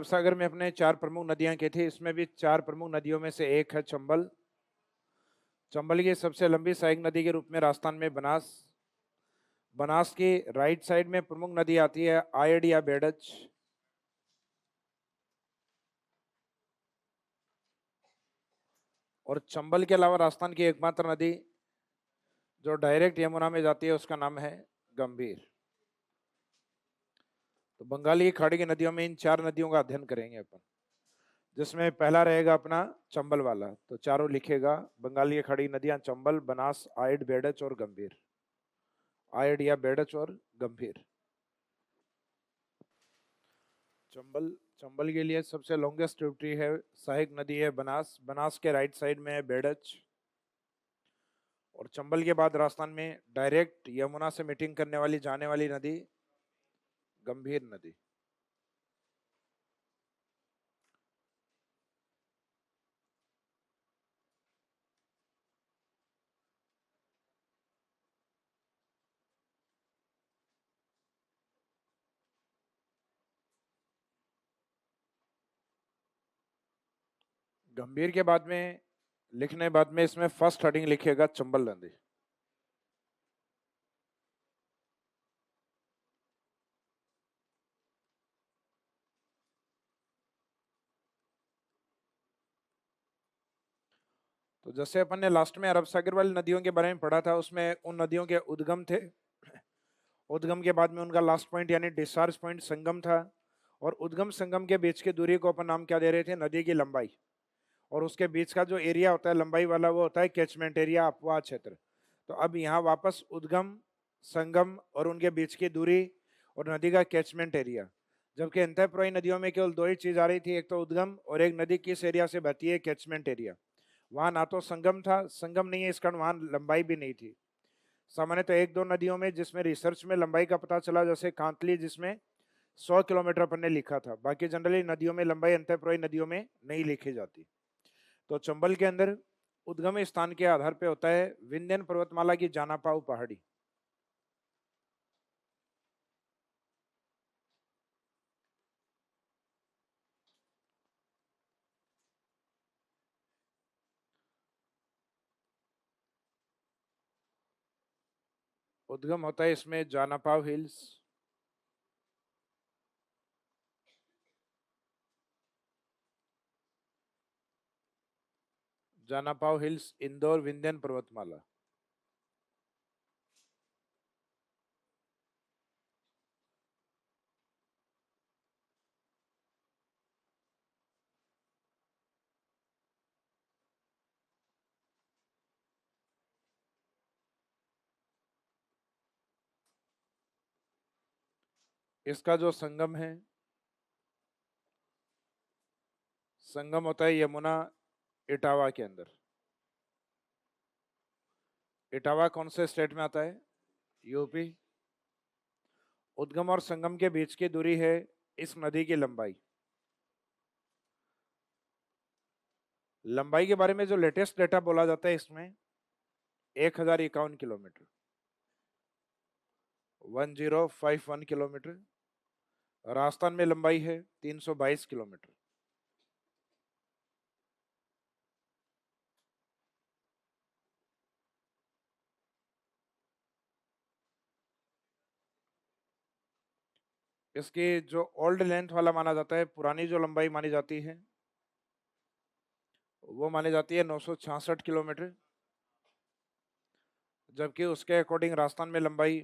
सागर में अपने 4 प्रमुख नदियां की थी। इसमें भी 4 प्रमुख नदियों में से एक है चंबल। चंबल की सबसे लंबी सहायक नदी के रूप में राजस्थान में बनास। बनास की राइट साइड में प्रमुख नदी आती है आयड या बेडच। और चंबल के अलावा राजस्थान की एकमात्र नदी जो डायरेक्ट यमुना में जाती है उसका नाम है गंभीर। तो बंगाली की खाड़ी की नदियों में इन 4 नदियों का अध्ययन करेंगे अपन, जिसमें पहला रहेगा अपना चंबल वाला। तो चारों लिखेगा, बंगाली की खाड़ी नदियां चंबल, बनास, आयड, बेडच और गंभीर। आयड या बेडच और गंभीर। चंबल चंबल के लिए सबसे लॉन्गेस्ट ट्रिब्यूटरी है, सहायक नदी है बनास। बनास के राइट साइड में है बेडच। और चंबल के बाद राजस्थान में डायरेक्ट यमुना से मीटिंग करने वाली जाने वाली नदी गंभीर नदी। गंभीर के बाद में लिखने बाद में इसमें फर्स्ट हेडिंग लिखेगा चंबल नदी। तो जैसे अपन ने लास्ट में अरब सागर वाली नदियों के बारे में पढ़ा था, उसमें उन नदियों के उद्गम थे। उद्गम के बाद में उनका लास्ट पॉइंट यानी डिस्चार्ज पॉइंट संगम था। और उद्गम संगम के बीच की दूरी को अपन नाम क्या दे रहे थे? नदी की लंबाई। और उसके बीच का जो एरिया होता है लंबाई वाला, वो होता है कैचमेंट एरिया, अपवाह क्षेत्र। तो अब यहाँ वापस उद्गम, संगम और उनके बीच की दूरी और नदी का कैचमेंट एरिया। जबकि अंतःप्रवाही नदियों में केवल दो ही चीज आ रही थी, एक तो उद्गम और एक नदी किस एरिया से बहती है, कैचमेंट एरिया। वहां ना तो संगम था, संगम नहीं है इस कारण वहां लंबाई भी नहीं थी। सामान्यतः एक दो नदियों में जिसमें रिसर्च में लंबाई का पता चला, जैसे कांतली जिसमें 100 किलोमीटर अपन ने लिखा था। बाकी जनरली नदियों में लंबाई अंतःप्रवाही नदियों में नहीं लिखी जाती। तो चंबल के अंदर उद्गम स्थान के आधार पे होता है विंध्यन पर्वतमाला की जानापाव पहाड़ी। उद्गम होता है इसमें जानापाव हिल्स। जानापाव हिल्स, इंदौर, विंध्यन पर्वतमाला। इसका जो संगम है, संगम होता है यमुना इटावा के अंदर। इटावा कौन से स्टेट में आता है? यूपी। उद्गम और संगम के बीच की दूरी है इस नदी की लंबाई। लंबाई के बारे में जो लेटेस्ट डेटा बोला जाता है इसमें 1051 किलोमीटर, 1051 किलोमीटर। राजस्थान में लंबाई है 322 किलोमीटर। इसकी जो ओल्ड लेंथ वाला माना जाता है, पुरानी जो लंबाई मानी जाती है, वो मानी जाती है 966 किलोमीटर। जबकि उसके अकॉर्डिंग राजस्थान में लंबाई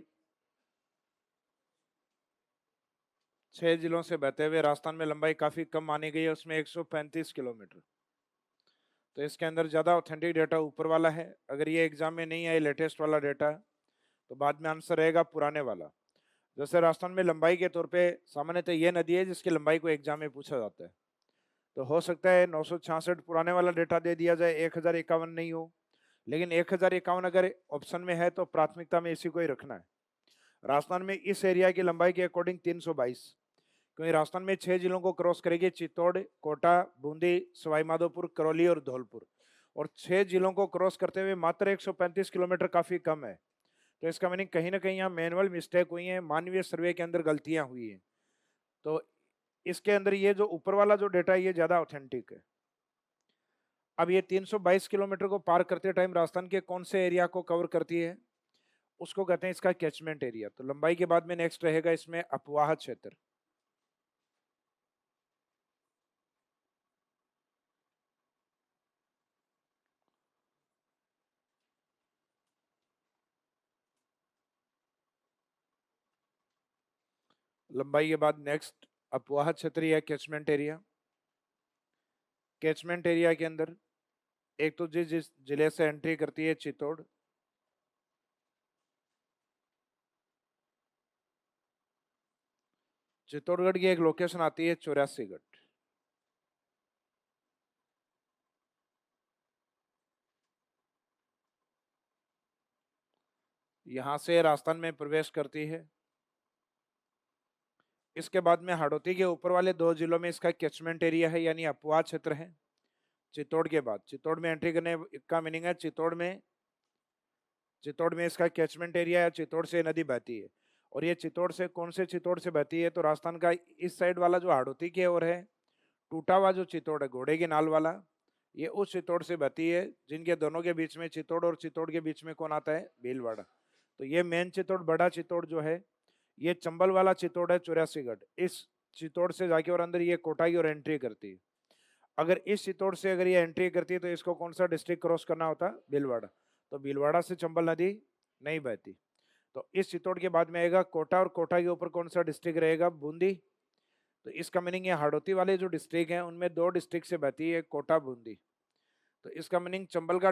6 जिलों से बहते हुए राजस्थान में लंबाई काफी कम मानी गई है, उसमें 135 किलोमीटर। तो इसके अंदर ज्यादा ऑथेंटिक डेटा ऊपर वाला है। अगर ये एग्जाम में नहीं आए लेटेस्ट वाला डेटा, तो बाद में आंसर रहेगा पुराने वाला। जैसे राजस्थान में लंबाई के तौर पे सामान्यतः ये नदी है जिसकी लंबाई को एग्जाम में पूछा जाता है। तो हो सकता है 966 पुराने वाला डेटा दे दिया जाए, 1051 नहीं हो। लेकिन 1051 अगर ऑप्शन में है तो प्राथमिकता में इसी को ही रखना है। राजस्थान में इस एरिया की लंबाई के अकॉर्डिंग 322, क्योंकि राजस्थान में 6 जिलों को क्रॉस करेगी, चित्तौड़, कोटा, बूंदी, सवाईमाधोपुर, करौली और धौलपुर। और 6 जिलों को क्रॉस करते हुए मात्र 135 किलोमीटर काफी कम है। तो इसका मीनिंग कहीं ना कहीं यहाँ मैनुअल मिस्टेक हुई है, मानवीय सर्वे के अंदर गलतियां हुई हैं। तो इसके अंदर ये जो ऊपर वाला जो डेटा है ये ज्यादा ऑथेंटिक है। अब ये 322 किलोमीटर को पार करते टाइम राजस्थान के कौन से एरिया को कवर करती है, उसको कहते हैं इसका कैचमेंट एरिया। तो लंबाई के बाद में नेक्स्ट रहेगा इसमें अपवाह क्षेत्र। लंबाई के बाद नेक्स्ट अपवाह क्षेत्र या कैचमेंट एरिया। कैचमेंट एरिया के अंदर एक तो जिस जिस जिले से एंट्री करती है चित्तौड़, चित्तौड़गढ़ की एक लोकेशन आती है चौरासीगढ़। यहां से राजस्थान में प्रवेश करती है। इसके बाद में हाड़ौती के ऊपर वाले दो जिलों में इसका कैचमेंट एरिया है यानी अपवाह क्षेत्र है। चित्तौड़ के बाद चित्तौड़ में एंट्री करने का मीनिंग है चित्तौड़ में इसका कैचमेंट एरिया है, चित्तौड़ से नदी बहती है। और ये चित्तौड़ से कौन से चित्तौड़ से बहती है, तो राजस्थान का इस साइड वाला जो हाड़ौती की ओर है, टूटा हुआ जो चित्तौड़ है घोड़े की नाल वाला, ये उस चित्तौड़ से बहती है, जिनके दोनों के बीच में चित्तौड़ और चित्तौड़ के बीच में कौन आता है, भीलवाड़ा। तो ये मेन चित्तौड़ बड़ा चित्तौड़ जो है, ये चंबल वाला चित्तौड़ है चौरासीगढ़। इस चित्तौड़ से जाके और अंदर ये कोटा की ओर एंट्री करती है। अगर इस चित्तौड़ से अगर ये एंट्री करती है तो इसको कौन सा डिस्ट्रिक्ट क्रॉस करना होता है, भीलवाड़ा। तो भीलवाड़ा से चंबल नदी नहीं बहती। तो इस चित्तौड़ के बाद में आएगा कोटा, और कोटा के ऊपर कौन सा डिस्ट्रिक्ट रहेगा, बूंदी। तो इसका मीनिंग है हाड़ौती वाले जो डिस्ट्रिक्ट हैं उनमें दो डिस्ट्रिक्ट से बहती है, कोटा बूंदी। तो इसका मीनिंग चंबल का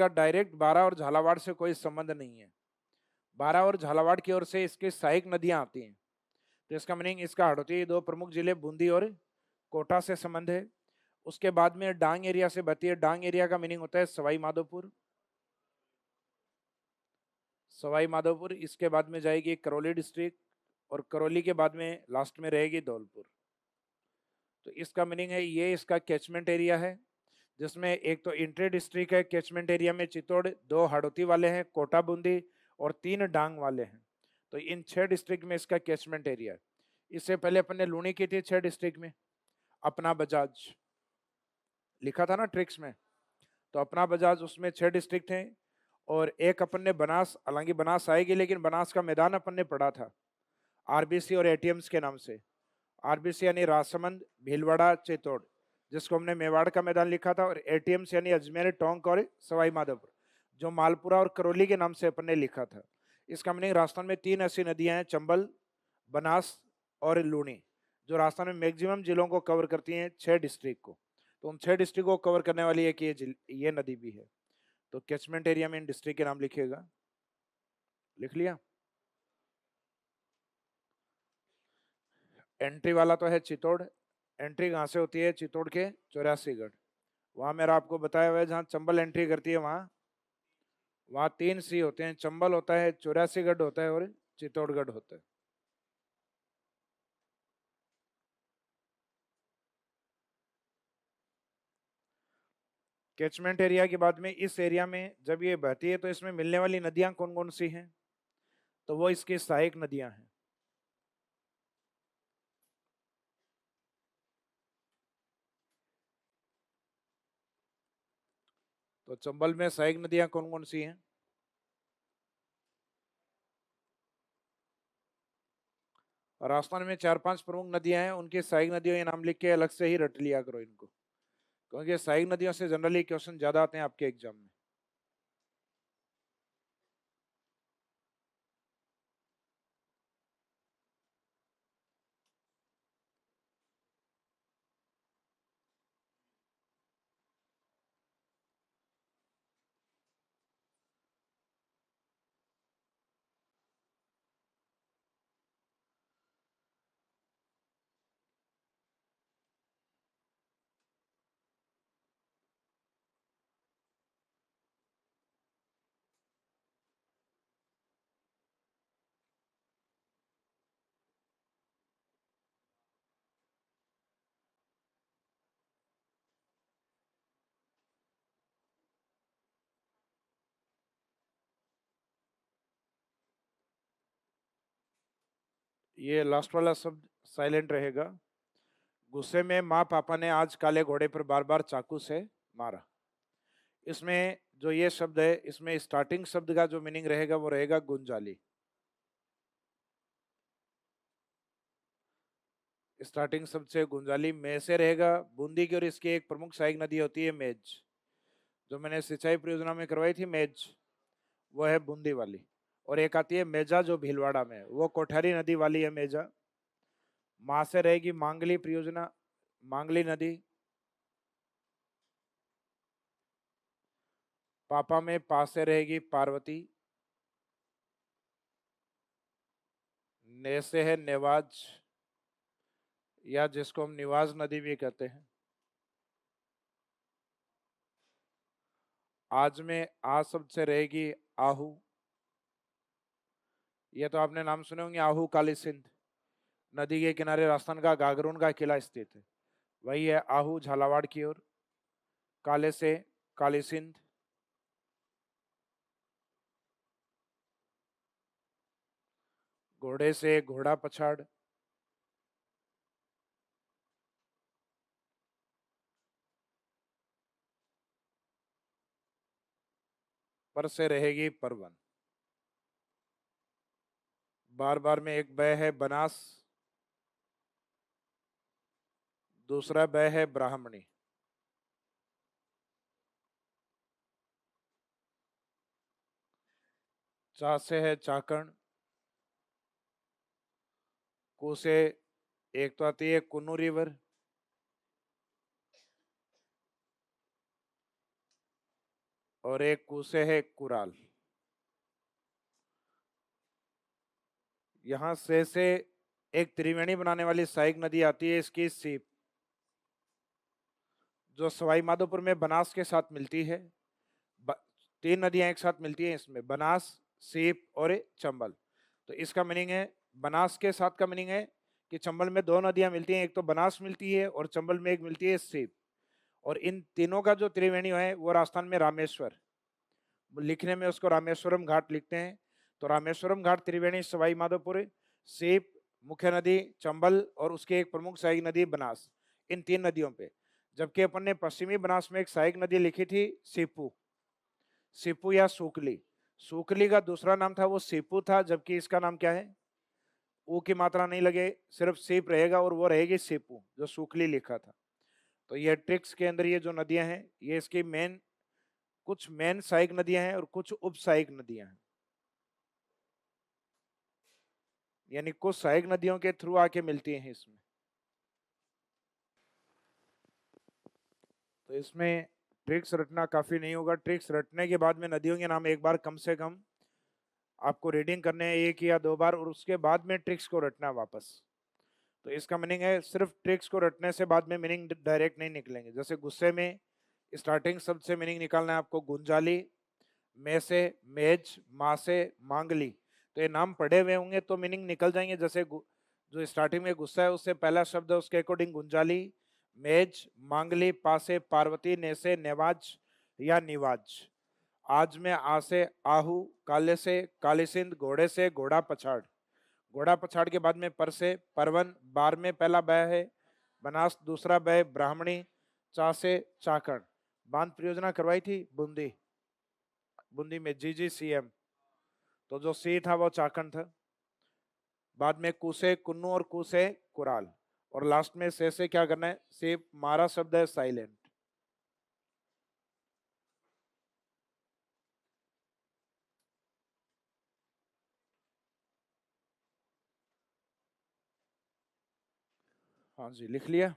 डायरेक्ट बारा और झालावाड़ से कोई संबंध नहीं है। बारा और झालावाड़ की ओर से इसकी सहायक नदियां आती हैं। तो इसका मीनिंग इसका हाड़ौती दो प्रमुख जिले बूंदी और कोटा से संबंध है। उसके बाद में डांग एरिया से बहती है। डांग एरिया का मीनिंग होता है सवाई माधोपुर। सवाई माधोपुर, इसके बाद में जाएगी करौली डिस्ट्रिक्ट, और करौली के बाद में लास्ट में रहेगी धौलपुर। तो इसका मीनिंग है ये इसका कैचमेंट एरिया है, जिसमें एक तो इंटर डिस्ट्रिक्ट है कैचमेंट एरिया में चित्तौड़, दो हाड़ौती वाले हैं कोटा बूंदी, और तीन डांग वाले हैं। तो इन 6 डिस्ट्रिक्ट में इसका कैचमेंट एरिया है। इससे पहले अपन ने लूनी की थी 6 डिस्ट्रिक्ट में, अपना बजाज लिखा था ना ट्रिक्स में। तो अपना बजाज उसमें 6 डिस्ट्रिक्ट थे, और एक अपन ने बनास, हालांकि बनास आएगी लेकिन बनास का मैदान अपन ने पढ़ा था आरबीसी और एटीएम्स के नाम से। आरबीसी यानी राजसमंद, भीलवाड़ा, चित्तौड़, जिसको हमने मेवाड़ का मैदान लिखा था, और एटीएम्स यानी अजमेर, टोंक और सवाई माधोपुर, जो मालपुरा और करौली के नाम से अपन ने लिखा था। इसका मीनिंग राजस्थान में 3 ऐसी नदियां हैं, चंबल, बनास और लूनी, जो राजस्थान में मैक्सिमम जिलों को कवर करती हैं, 6 डिस्ट्रिक्ट को। तो उन 6 डिस्ट्रिक्ट को कवर करने वाली एक ये नदी भी है। तो कैचमेंट एरिया में इन डिस्ट्रिक्ट के नाम लिखिएगा। लिख लिया। एंट्री वाला तो है चित्तौड़। एंट्री कहाँ से होती है, चित्तौड़ के चौरासीगढ़। वहां मेरा आपको बताया हुआ है जहां चंबल एंट्री करती है, वहां 3 सी होते हैं, चंबल होता है, चौरासीगढ़ होता है, और चित्तौड़गढ़ होता है। कैचमेंट एरिया के बाद में इस एरिया में जब ये बहती है तो इसमें मिलने वाली नदियां कौन कौन सी हैं, तो वो इसकी सहायक नदियां हैं। तो चंबल में सहायक नदियां कौन कौन सी हैं, राजस्थान में 4-5 प्रमुख नदियां हैं, उनकी सहायक नदियों के नाम लिख के अलग से ही रट लिया करो इनको, क्योंकि सहायक नदियों से जनरली क्वेश्चन ज्यादा आते हैं आपके एग्जाम में। ये लास्ट वाला शब्द साइलेंट रहेगा। गुस्से में माँ पापा ने आज काले घोड़े पर बार बार चाकू से मारा। इसमें जो ये शब्द है, इसमें स्टार्टिंग शब्द का जो मीनिंग रहेगा वो रहेगा गुंजाली। स्टार्टिंग शब्द से गुंजाली में से रहेगा। बूंदी की और इसकी एक प्रमुख सहायक नदी होती है मेज, जो मैंने सिंचाई परियोजना में करवाई थी मेज, वो है बूंदी वाली। और एक आती है मेजा जो भीलवाड़ा में, वो कोठारी नदी वाली है मेजा। मां से रहेगी मांगली परियोजना, मांगली नदी। पापा में पा से रहेगी पार्वती। ने से है नेवाज, या जिसको हम निवाज नदी भी कहते हैं। आज में आ शब्द से रहेगी आहू। ये तो आपने नाम सुने होंगे, आहू काली सिंध। नदी के किनारे राजस्थान का गागरून का किला स्थित है, वही है आहू झालावाड़ की ओर। काले से काली सिंध। घोड़े से घोड़ा पछाड़। पर से रहेगी परवन। बार बार में एक बै है बनास, दूसरा बै है ब्राह्मणी। चा से है चाकण। कु से एक तो आती है कुन्नू रिवर, और एक कु से है कुराल। यहां से एक त्रिवेणी बनाने वाली सहायक नदी आती है, इसकी सीप, जो सवाई माधोपुर में बनास के साथ मिलती है। ब, तीन नदियां एक साथ मिलती हैं इसमें, बनास, सीप और चंबल। तो इसका मीनिंग है, बनास के साथ का मीनिंग है कि चंबल में दो नदियां मिलती हैं, एक तो बनास मिलती है और चंबल में एक मिलती है सीप। और इन तीनों का जो त्रिवेणी है वो राजस्थान में रामेश्वर, लिखने में उसको रामेश्वरम घाट लिखते हैं। तो रामेश्वरम घाट त्रिवेणी सवाई माधोपुर, सीप मुख्य नदी चंबल, और उसकी एक प्रमुख सहायक नदी बनास, इन तीन नदियों पे। जबकि अपन ने पश्चिमी बनास में एक सहायक नदी लिखी थी सीपू, सीपू या सूकली। सूकली का दूसरा नाम था वो सीपू था, जबकि इसका नाम क्या है, ऊ की मात्रा नहीं लगे, सिर्फ सीप रहेगा और वो रहेगी सीपू, जो सूकली लिखा था। तो ये ट्रिक्स के अंदर ये जो नदियां हैं, ये इसकी मेन, कुछ मेन सहायक नदियां हैं और कुछ उप सहायक नदियां हैं, यानी कुछ सहायक नदियों के थ्रू आके मिलती हैं इसमें। तो इसमें ट्रिक्स रटना काफी नहीं होगा। ट्रिक्स रटने के बाद में नदियों के नाम एक बार कम से कम आपको रीडिंग करने हैं, एक या दो बार, और उसके बाद में ट्रिक्स को रटना है वापस। तो इसका मीनिंग है, सिर्फ ट्रिक्स को रटने से बाद में मीनिंग डायरेक्ट नहीं निकलेंगे। जैसे गुस्से में स्टार्टिंग शब्द से मीनिंग निकालना है आपको, गुंजाली, में से मेज, माँ से मांगली। तो ये नाम पढ़े हुए होंगे तो मीनिंग निकल जाएंगे। जैसे जो स्टार्टिंग में गुस्सा है उससे पहला शब्द है उसके अकॉर्डिंग गुंजाली, मेज, मांगली, पासे पार्वती, ने से नेवाज या निवाज। आज में आ से आहू, काले से काली सिंध, घोड़े से घोड़ा पछाड़। घोड़ा पछाड़ के बाद में पर से परवन, बार में पहला बै है बनास, दूसरा बै ब्राह्मणी, चा से चाकण। बांध परियोजना करवाई थी बूंदी, बूंदी में GGCM। तो जो सी था वो चाकण था। बाद में कुसे कुन्नू और कुसे कुराल। और लास्ट में से क्या करना है, से मारा शब्द है साइलेंट। हाँ जी, लिख लिया।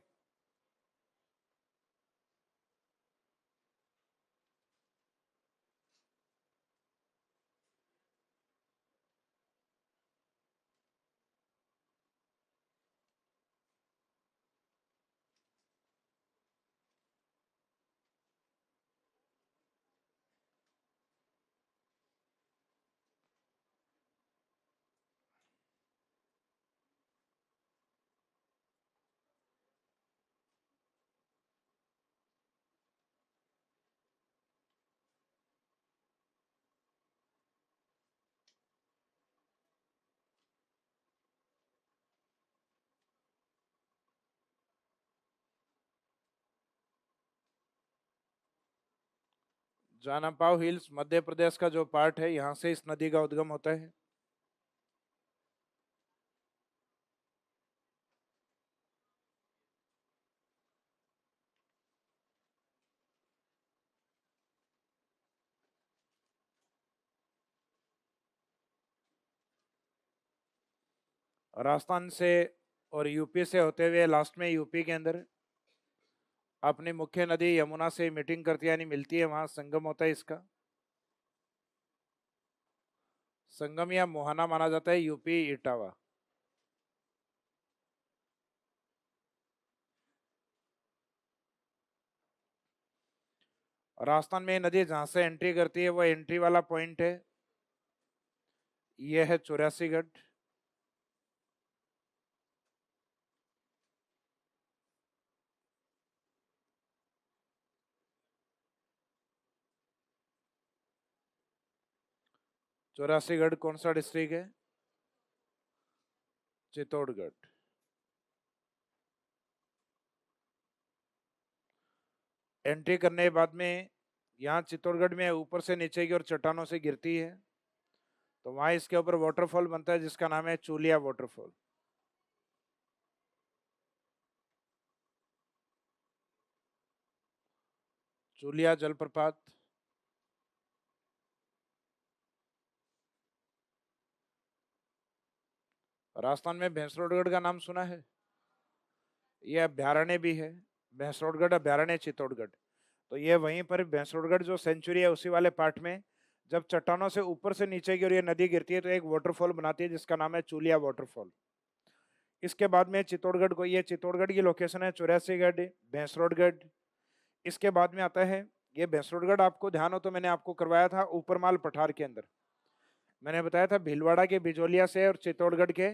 जानापाव हिल्स मध्य प्रदेश का जो पार्ट है, यहाँ से इस नदी का उद्गम होता है। राजस्थान से और यूपी से होते हुए लास्ट में यूपी के अंदर अपनी मुख्य नदी यमुना से मीटिंग करती है, यानी मिलती है, वहां संगम होता है इसका। संगम या मुहाना माना जाता है यूपी इटावा। राजस्थान में नदी जहां से एंट्री करती है वो एंट्री वाला पॉइंट है, ये है 84गढ़। चौरासीगढ़ कौन सा डिस्ट्रिक्ट है? चित्तौड़गढ़। एंट्री करने के बाद में यहाँ चित्तौड़गढ़ में ऊपर से नीचे की ओर चट्टानों से गिरती है, तो वहां इसके ऊपर वाटरफॉल बनता है जिसका नाम है चूलिया वाटरफॉल। चूलिया जलप्रपात। राजस्थान में भैंसरोडगढ़ का नाम सुना है? यह अभ्यारण्य भी है, भैंसरोडगढ़ अभ्यारण्य चित्तौड़गढ़। तो ये वहीं पर भैंसरोडगढ़ जो सेंचुरी है उसी वाले पार्ट में जब चट्टानों से ऊपर से नीचे की ओर ये नदी गिरती है तो एक वाटरफॉल बनाती है जिसका नाम है चूलिया वाटरफॉल। इसके बाद में चित्तौड़गढ़ को, ये चित्तौड़गढ़ की लोकेशन है 84गढ़, भैंसरोडगढ़। इसके बाद में आता है ये भैंसरोडगढ़, आपको ध्यान हो तो मैंने आपको करवाया था ऊपरमाल पठार के अंदर, मैंने बताया था भीलवाड़ा के बिजोलिया से और चित्तौड़गढ़ के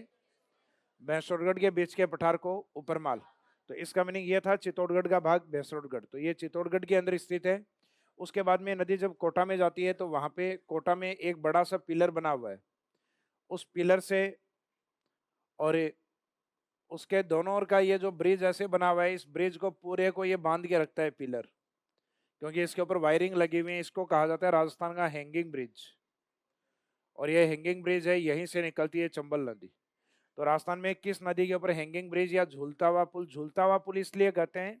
भैंसरोडगढ़ के बीच के पठार को ऊपरमाल। तो इसका मीनिंग ये था चित्तौड़गढ़ का भाग भैंसरोडगढ़, तो ये चित्तौड़गढ़ के अंदर स्थित है। उसके बाद में नदी जब कोटा में जाती है तो वहां पे कोटा में एक बड़ा सा पिलर बना हुआ है, उस पिलर से और उसके दोनों ओर का ये जो ब्रिज ऐसे बना हुआ है, इस ब्रिज को पूरे को ये बांध के रखता है पिलर, क्योंकि इसके ऊपर वायरिंग लगी हुई है। इसको कहा जाता है राजस्थान का हैंगिंग ब्रिज, और ये हैंगिंग ब्रिज है, यहीं से निकलती है चंबल नदी। तो राजस्थान में किस नदी के ऊपर हैंगिंग ब्रिज या झूलता हुआ पुल? झूलता हुआ पुल इसलिए कहते हैं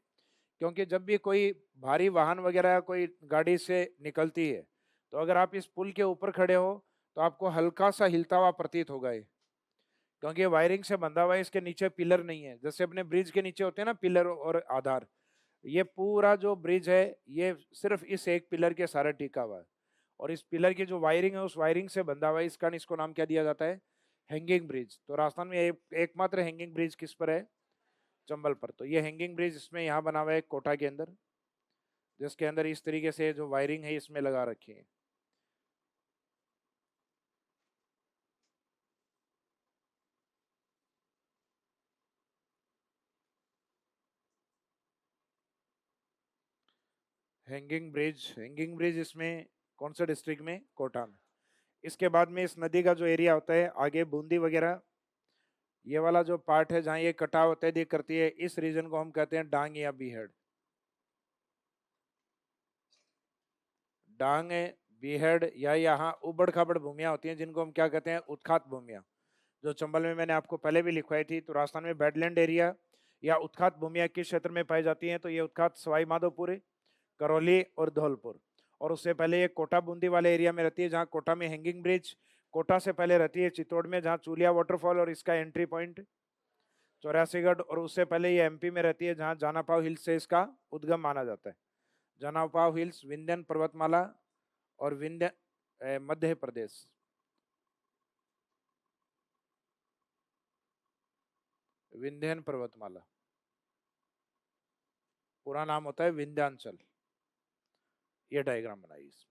क्योंकि जब भी कोई भारी वाहन वगैरह या कोई गाड़ी से निकलती है तो अगर आप इस पुल के ऊपर खड़े हो तो आपको हल्का सा हिलता हुआ प्रतीत होगा ये, क्योंकि ये वायरिंग से बंधा हुआ है, इसके नीचे पिलर नहीं है। जैसे अपने ब्रिज के नीचे होते हैं ना पिलर और आधार, ये पूरा जो ब्रिज है ये सिर्फ इस एक पिलर के सारे टिका हुआ है, और इस पिलर की जो वायरिंग है उस वायरिंग से बंधा हुआ है, इस कारण इसको नाम क्या दिया जाता है? Hanging bridge. तो राजस्थान में एकमात्र हैंगिंग ब्रिज किस पर है? चंबल पर। तो ये हैंगिंग ब्रिज इसमें यहाँ बना हुआ है कोटा के अंदर, जिसके अंदर इस तरीके से जो वायरिंग है इसमें लगा रखी है। हैंगिंग ब्रिज इसमें कौन सा डिस्ट्रिक्ट में? कोटा में। इसके बाद में इस नदी का जो एरिया होता है आगे बूंदी वगैरह, ये वाला जो पार्ट है जहाँ ये कटाव अत्यधिक करती है, इस रीजन को हम कहते हैं डांग या बीहड़। डांग है, बीहड़, या यहाँ उबड़ खाबड़ भूमियां होती हैं जिनको हम क्या कहते हैं? उत्खात भूमियां, जो चंबल में मैंने आपको पहले भी लिखवाई थी। तो राजस्थान में बेडलैंड एरिया या उत्खात भूमियां किस क्षेत्र में पाई जाती हैं? तो ये उत्खात सवाई माधोपुर, करौली और धौलपुर। और उससे पहले ये कोटा बूंदी वाले एरिया में रहती है जहाँ कोटा में हैंगिंग ब्रिज, कोटा से पहले रहती है चित्तौड़ में जहाँ चूलिया वाटरफॉल और इसका एंट्री पॉइंट 84गढ़, और उससे पहले ये एमपी में रहती है जहाँ जानापाव हिल्स से इसका उद्गम माना जाता है। जानापाव हिल्स विंध्यन पर्वतमाला और मध्य प्रदेश। विंध्यन पर्वतमाला पूरा नाम होता है विंध्याचल। ये डायग्राम बनाई इसमें।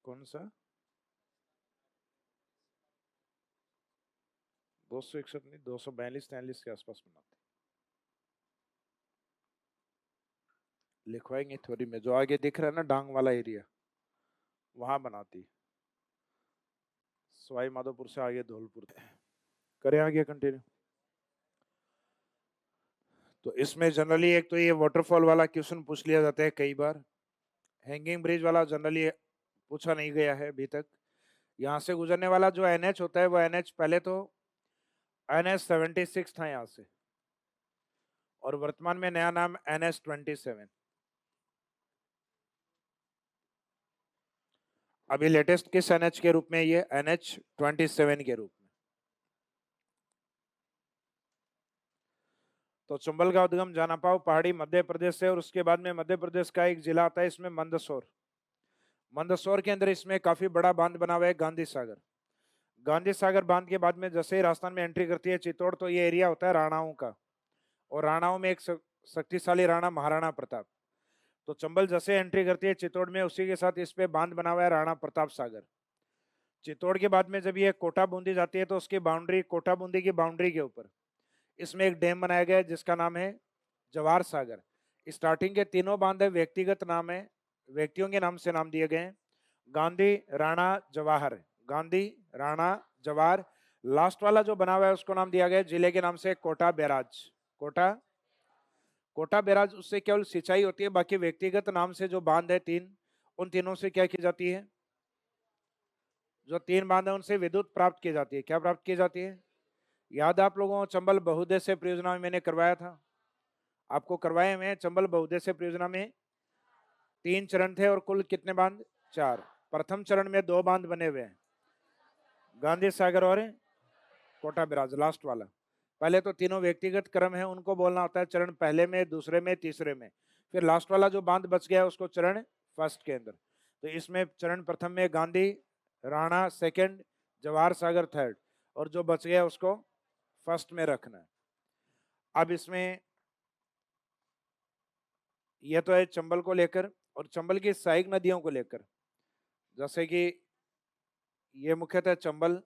कौन सा? 261 नहीं, 242-43 के आसपास बनाते। लिखवाएंगे थ्योरी में, जो आगे दिख रहा है ना डांग वाला एरिया, वहां बनाती। सवाई माधोपुर से आगे धौलपुर। करें आगे कंटिन्यू। तो इसमें जनरली एक तो ये वाटरफॉल वाला क्वेश्चन पूछ लिया जाता है कई बार। हैंगिंग ब्रिज वाला जनरली पूछा नहीं गया है अभी तक। यहाँ से गुजरने वाला जो एनएच होता है वो एनएच पहले तो NH-76 था यहाँ से, और वर्तमान में नया नाम NH-27। अभी लेटेस्ट किस एनएच के रूप में? ये NH-27 के रूप में। तो चंबल का उद्गम जानापाव पहाड़ी मध्य प्रदेश से, और उसके बाद में मध्य प्रदेश का एक जिला आता है इसमें मंदसौर। मंदसौर के अंदर इसमें काफी बड़ा बांध बना हुआ है गांधी सागर। गांधी सागर बांध के बाद में जैसे ही राजस्थान में एंट्री करती है चित्तौड़, तो ये एरिया होता है राणाओं का, और राणाओं में एक शक्तिशाली राणा महाराणा प्रताप। तो चंबल जैसे एंट्री करती है चित्तौड़ में, उसी के साथ इस पे बांध बना हुआ है राणा प्रताप सागर। चित्तौड़ के बाद में जब ये कोटा बूंदी जाती है तो उसकी बाउंड्री, कोटा बूंदी की बाउंड्री के ऊपर इसमें एक डैम बनाया गया है जिसका नाम है जवाहर सागर। स्टार्टिंग के तीनों बांध है व्यक्तिगत नाम है, व्यक्तियों के नाम से नाम दिए गए हैं, गांधी राणा जवाहर, गांधी राणा जवाहर। लास्ट वाला जो बना हुआ है उसको नाम दिया गया है जिले के नाम से कोटा बैराज। कोटा, कोटा बैराज, उससे केवल सिंचाई होती है, बाकी व्यक्तिगत नाम से जो बांध है तीन, उन तीनों से क्या की जाती है? जो तीन बांध है उनसे विद्युत प्राप्त की जाती है। क्या प्राप्त की जाती है? याद है आप लोगों को चंबल बहुउद्देश्य परियोजना में मैंने करवाया था, आपको करवाए हुए चंबल बहुउद्देश्य परियोजना में 3 चरण थे और कुल कितने बांध? 4। प्रथम चरण में 2 बांध बने हुए हैं, गांधी सागर और कोटा बैराज, लास्ट वाला। पहले तो तीनों व्यक्तिगत क्रम है, उनको बोलना होता है चरण पहले में, दूसरे में, तीसरे में। फिर लास्ट वाला जो बांध बच गया उसको चरण फर्स्ट के अंदर। तो इसमें चरण प्रथम में गांधी राणा सेकंड, जवाहर सागर थर्ड, और जो बच गया उसको फर्स्ट में रखना है। अब इसमें यह तो है चंबल को लेकर, और चंबल की सहायक नदियों को लेकर, जैसे कि ये मुख्यतः चंबल,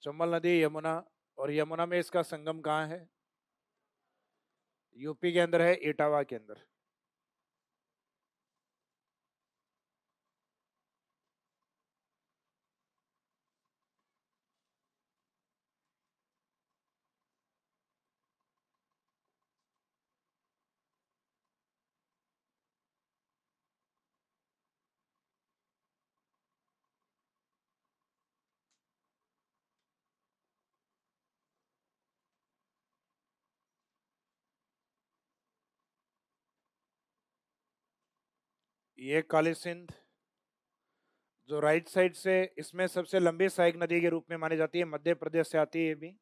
चंबल नदी, यमुना, और यमुना में इसका संगम कहाँ है? यूपी के अंदर है, इटावा के अंदर। ये काली सिंध जो राइट साइड से, इसमें सबसे लंबी सहायक नदी के रूप में मानी जाती है, मध्य प्रदेश से आती है ये भी।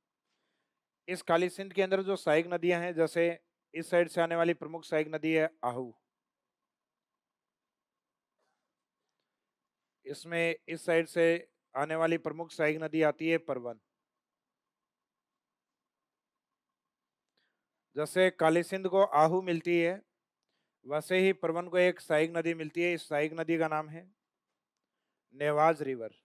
इस काली सिंध के अंदर जो सहायक नदियां हैं, जैसे इस साइड से आने वाली प्रमुख सहायक नदी है आहू, इसमें इस साइड से आने वाली प्रमुख सहायक नदी आती है परवन। जैसे काली सिंध को आहू मिलती है, वैसे ही परवन को एक सहायक नदी मिलती है। इस सहायक नदी का नाम है नेवाज रिवर।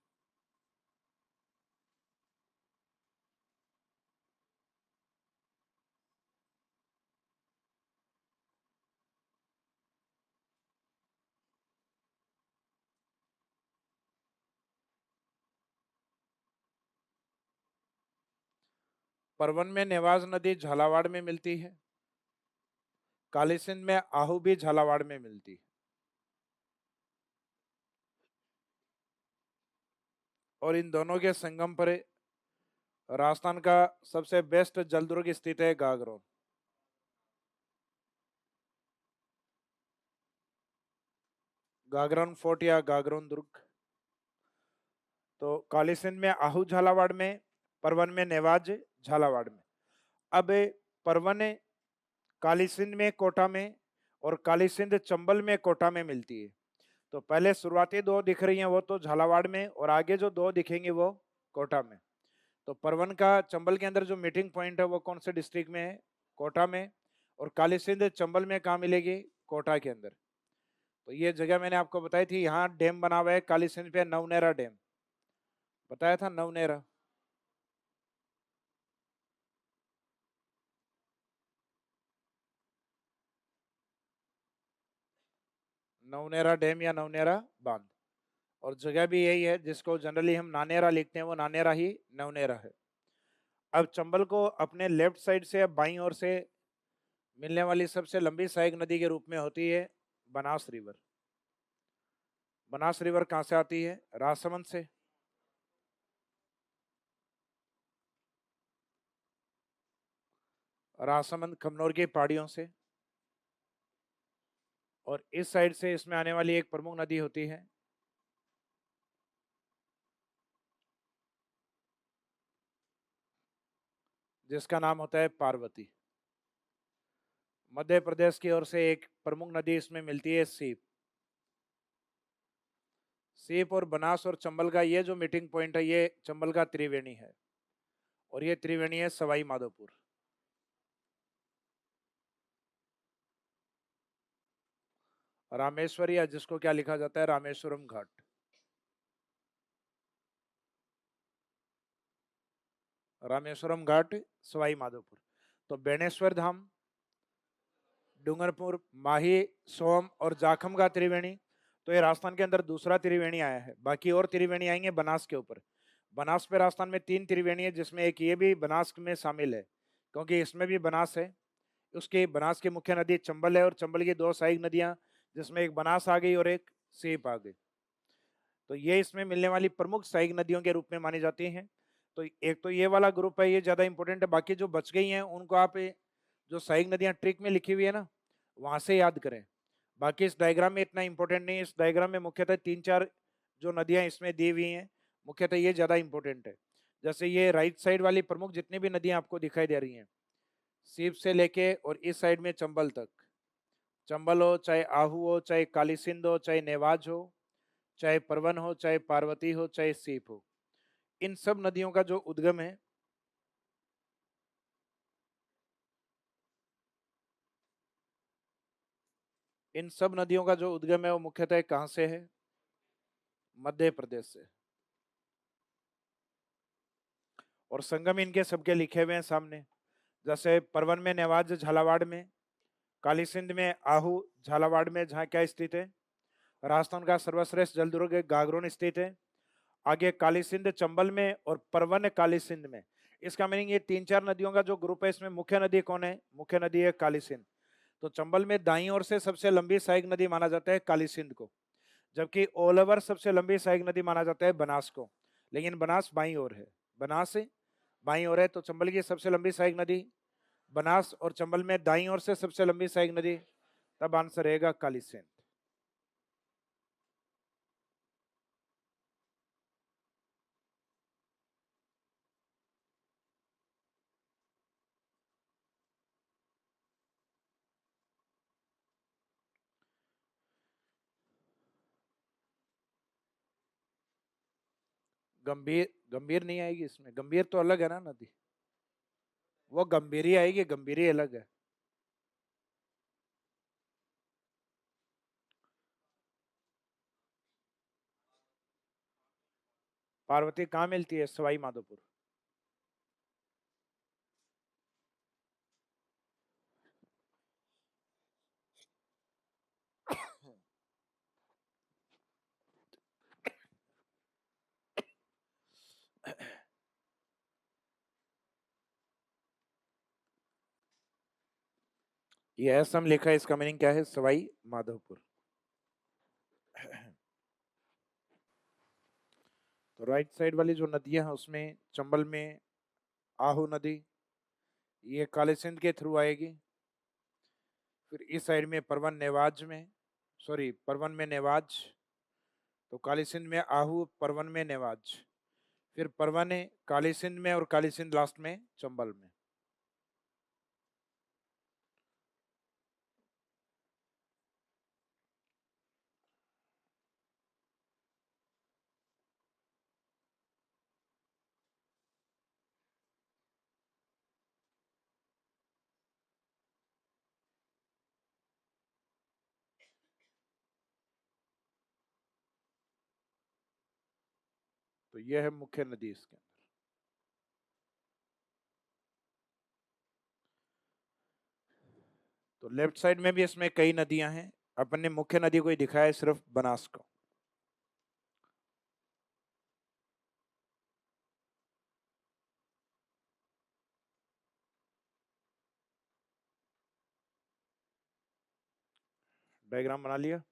परवन में नेवाज नदी झालावाड़ में मिलती है, काली सिंध में आहू भी झालावाड़ में मिलती है। और इन दोनों के संगम पर राजस्थान का सबसे बेस्ट जलदुर्ग स्थित है, गागरोन। गागरोन फोर्ट या गागरोन दुर्ग। तो काली सिंध में आहू झालावाड़ में, परवन में नेवाज झालावाड़ में। अब परवन काली सिंध में कोटा में, और काली सिंध चंबल में कोटा में मिलती है। तो पहले शुरुआती 2 दिख रही हैं वो तो झालावाड़ में, और आगे जो 2 दिखेंगे वो कोटा में। तो परवन का चंबल के अंदर जो मीटिंग पॉइंट है वो कौन से डिस्ट्रिक्ट में है? कोटा में। और काली सिंध चंबल में कहाँ मिलेगी? कोटा के अंदर। तो ये जगह मैंने आपको बताई थी, यहाँ डैम बना हुआ है काली सिंध पे, नवनेरा डैम बताया था, नवनेरा। नवनेरा डैम या नवनेरा बांध। और जगह भी यही है, जिसको जनरली हम नानेरा लिखते हैं, वो नानेरा ही नवनेरा है। अब चंबल को अपने लेफ्ट साइड से बाईं ओर से मिलने वाली सबसे लंबी सहायक नदी के रूप में होती है बनास रिवर। बनास रिवर कहाँ से आती है? राजसमंद से। राजसमंद कमनौर की पहाड़ियों से। और इस साइड से इसमें आने वाली एक प्रमुख नदी होती है जिसका नाम होता है पार्वती। मध्य प्रदेश की ओर से एक प्रमुख नदी इसमें मिलती है सीप। सीप और बनास और चंबल का ये जो मीटिंग पॉइंट है, ये चंबल का त्रिवेणी है। और ये त्रिवेणी है सवाई माधोपुर। रामेश्वर, या जिसको क्या लिखा जाता है, रामेश्वरम घाट। रामेश्वरम घाट, सवाई माधोपुर। तो बेणेश्वर धाम, डूंगरपुर, माही, सोम और जाखम का त्रिवेणी। तो ये राजस्थान के अंदर दूसरा त्रिवेणी आया है। बाकी और त्रिवेणी आएंगे बनास के ऊपर। बनास पे राजस्थान में 3 त्रिवेणी है, जिसमें एक ये भी बनास में शामिल है, क्योंकि इसमें भी बनास है। उसके बनास की मुख्य नदी चंबल है, और चंबल की 2 सहायक नदियां, जिसमें एक बनास आ गई और एक सीप आ गई। तो ये इसमें मिलने वाली प्रमुख सहायक नदियों के रूप में मानी जाती हैं। तो एक तो ये वाला ग्रुप है, ये ज्यादा इंपॉर्टेंट है। बाकी जो बच गई हैं उनको आप जो सहायक नदियां ट्रिक में लिखी हुई है ना, वहां से याद करें। बाकी इस डायग्राम में इतना इंपॉर्टेंट नहीं है। इस डायग्राम में मुख्यतः 3-4 जो नदियां इसमें दी हुई हैं, मुख्यतः ये ज्यादा इंपॉर्टेंट है। जैसे ये राइट साइड वाली प्रमुख जितनी भी नदियां आपको दिखाई दे रही हैं, सीप से लेके और इस साइड में चंबल तक, चंबल हो चाहे आहू हो चाहे काली सिंध हो चाहे नेवाज हो चाहे परवन हो चाहे पार्वती हो चाहे सीप हो, इन सब नदियों का जो उद्गम है, इन सब नदियों का जो उद्गम है वो मुख्यतः कहां से है? मध्य प्रदेश से। और संगम इनके सबके लिखे हुए हैं सामने। जैसे परवन में नेवाज झालावाड़ में, काली सिंध में आहू झालावाड़ में जहाँ क्या स्थित है, राजस्थान का सर्वश्रेष्ठ जलदुर्ग गागरोन स्थित है। आगे काली सिंध चंबल में और परवन काली सिंध में। इसका मीनिंग ये 3-4 नदियों का जो ग्रुप है, इसमें मुख्य नदी कौन है? मुख्य नदी है काली सिंध। तो चंबल में दाईं ओर से सबसे लंबी सहायक नदी माना जाता है काली सिंध को, जबकि ऑल ओवर सबसे लंबी सहायक नदी माना जाता है बनास को। लेकिन बनास बाईं ओर है, बनास बाईं ओर है, तो चंबल की सबसे लंबी सहायक नदी बनास, और चंबल में दाईं ओर से सबसे लंबी सहायक नदी, तब आंसर रहेगा काली सिंध। गंभीर, गंभीर नहीं आएगी इसमें, गंभीर तो अलग है ना नदी, वो गंभीरी आएगी, गंभीरी अलग है। पार्वती कहाँ मिलती है? सवाई माधोपुर। ये असम लिखा है, इसका मीनिंग क्या है? सवाई माधोपुर। तो राइट साइड वाली जो नदियां हैं उसमें चंबल में आहू नदी, ये काली सिंध के थ्रू आएगी। फिर इस साइड में परवन नेवाज में, सॉरी परवन में नेवाज, तो काली सिंध में आहू, परवन में नेवाज, फिर परवन है काली सिंध में, और काली सिंध लास्ट में चंबल में। तो यह है मुख्य नदी इसके अंदर। तो लेफ्ट साइड में भी इसमें कई नदियां हैं, अपन ने मुख्य नदी को ही दिखाया है, सिर्फ बनास को। डायग्राम बना लिया।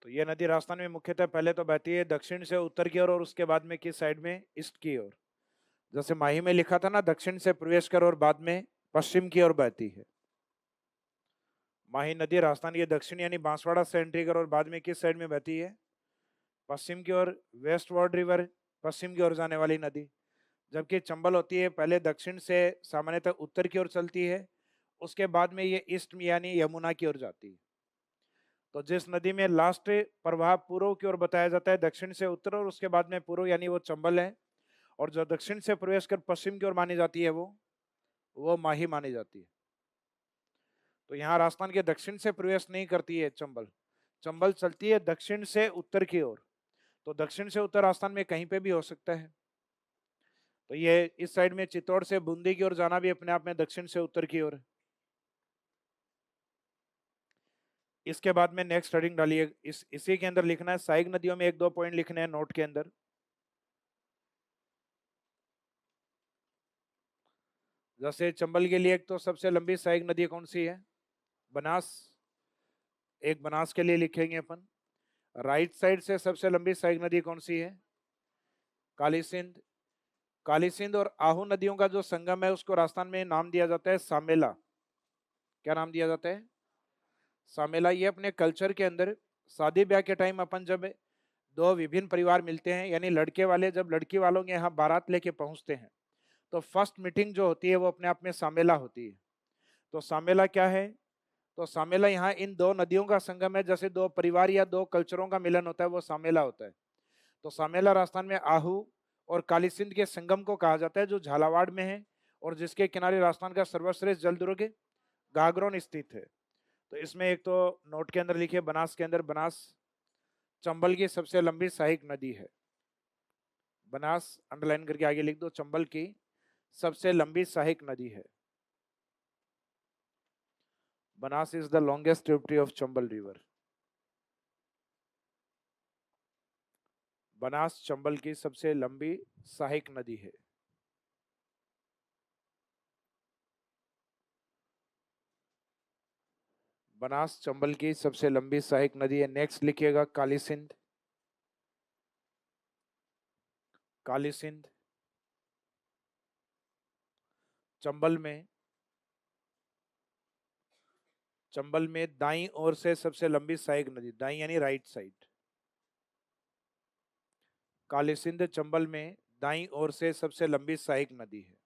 तो ये नदी राजस्थान में मुख्यतः पहले तो बहती है दक्षिण से उत्तर की ओर और उसके बाद में किस साइड में, ईस्ट की ओर। जैसे माही में लिखा था ना, दक्षिण से प्रवेश कर और बाद में पश्चिम की ओर बहती है। माही नदी राजस्थान के दक्षिण यानी बांसवाड़ा से एंट्री कर और बाद में किस साइड में बहती है, पश्चिम की ओर। वेस्ट वार्ड रिवर पश्चिम की ओर जाने वाली नदी। जबकि चंबल होती है पहले दक्षिण से सामान्यतः उत्तर की ओर चलती है, उसके बाद में ये ईस्ट यानी यमुना की ओर जाती है। तो जिस नदी में लास्ट प्रवाह पूर्व की ओर बताया जाता है दक्षिण से उत्तर और उसके बाद में पूर्व, यानी वो चंबल है। और जो दक्षिण से प्रवेश कर पश्चिम की ओर मानी जाती है वो माही मानी जाती है। तो यहाँ राजस्थान के दक्षिण से प्रवेश नहीं करती है चंबल। चंबल चलती है दक्षिण से उत्तर की ओर। तो दक्षिण से उत्तर राजस्थान में कहीं पे भी हो सकता है। तो ये इस साइड में चित्तौड़ से बूंदी की ओर जाना भी अपने आप में दक्षिण से उत्तर की ओर है। इसके बाद में नेक्स्ट हेडिंग डालिए, इसी के अंदर लिखना है सहायक नदियों में एक दो पॉइंट लिखने हैं नोट के अंदर। जैसे चंबल के लिए एक तो सबसे लंबी सहायक नदी कौन सी है, बनास। एक बनास के लिए लिखेंगे अपन। राइट साइड से सबसे लंबी सहायक नदी कौन सी है, काली सिंध। काली सिंध और आहू नदियों का जो संगम है उसको राजस्थान में नाम दिया जाता है सामेला। क्या नाम दिया जाता है, सामेला। ये अपने कल्चर के अंदर शादी ब्याह के टाइम अपन जब दो विभिन्न परिवार मिलते हैं, यानी लड़के वाले जब लड़की वालों के यहाँ बारात लेके पहुंचते हैं, तो फर्स्ट मीटिंग जो होती है वो अपने आप में सामेला होती है। तो सामेला क्या है, तो सामेला यहाँ इन दो नदियों का संगम है। जैसे दो परिवार या दो कल्चरों का मिलन होता है वो सामेला होता है। तो सामेला राजस्थान में आहू और काली सिंध के संगम को कहा जाता है, जो झालावाड़ में है और जिसके किनारे राजस्थान का सर्वश्रेष्ठ जल दुर्ग गागरोन स्थित है। तो इसमें एक तो नोट के अंदर लिखिए, बनास के अंदर, बनास चंबल की सबसे लंबी सहायक नदी है। बनास अंडरलाइन करके आगे लिख दो, चंबल की सबसे लंबी सहायक नदी है। Banas is the longest tributary of Chambal river. Banas Chambal की सबसे लंबी सहायक नदी है। बनास चंबल की सबसे लंबी सहायक नदी है। नेक्स्ट लिखिएगा काली सिंध। काली सिंध चंबल में दाईं ओर से सबसे लंबी सहायक नदी, दाईं यानी राइट साइड। काली सिंध चंबल में दाईं ओर से सबसे लंबी सहायक नदी है।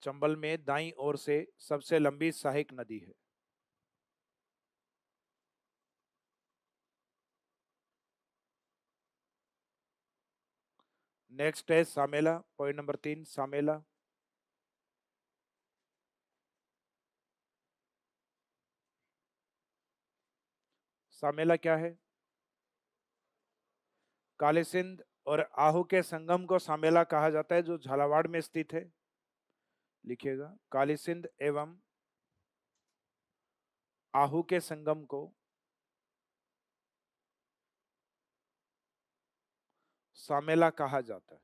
चंबल में दाईं ओर से सबसे लंबी सहायक नदी है। नेक्स्ट है सामेला, पॉइंट नंबर 3, सामेला। सामेला क्या है, काली सिंध और आहू के संगम को सामेला कहा जाता है, जो झालावाड़ में स्थित है। लिखिएगा, काली सिंध एवं आहू के संगम को सामेला कहा जाता है।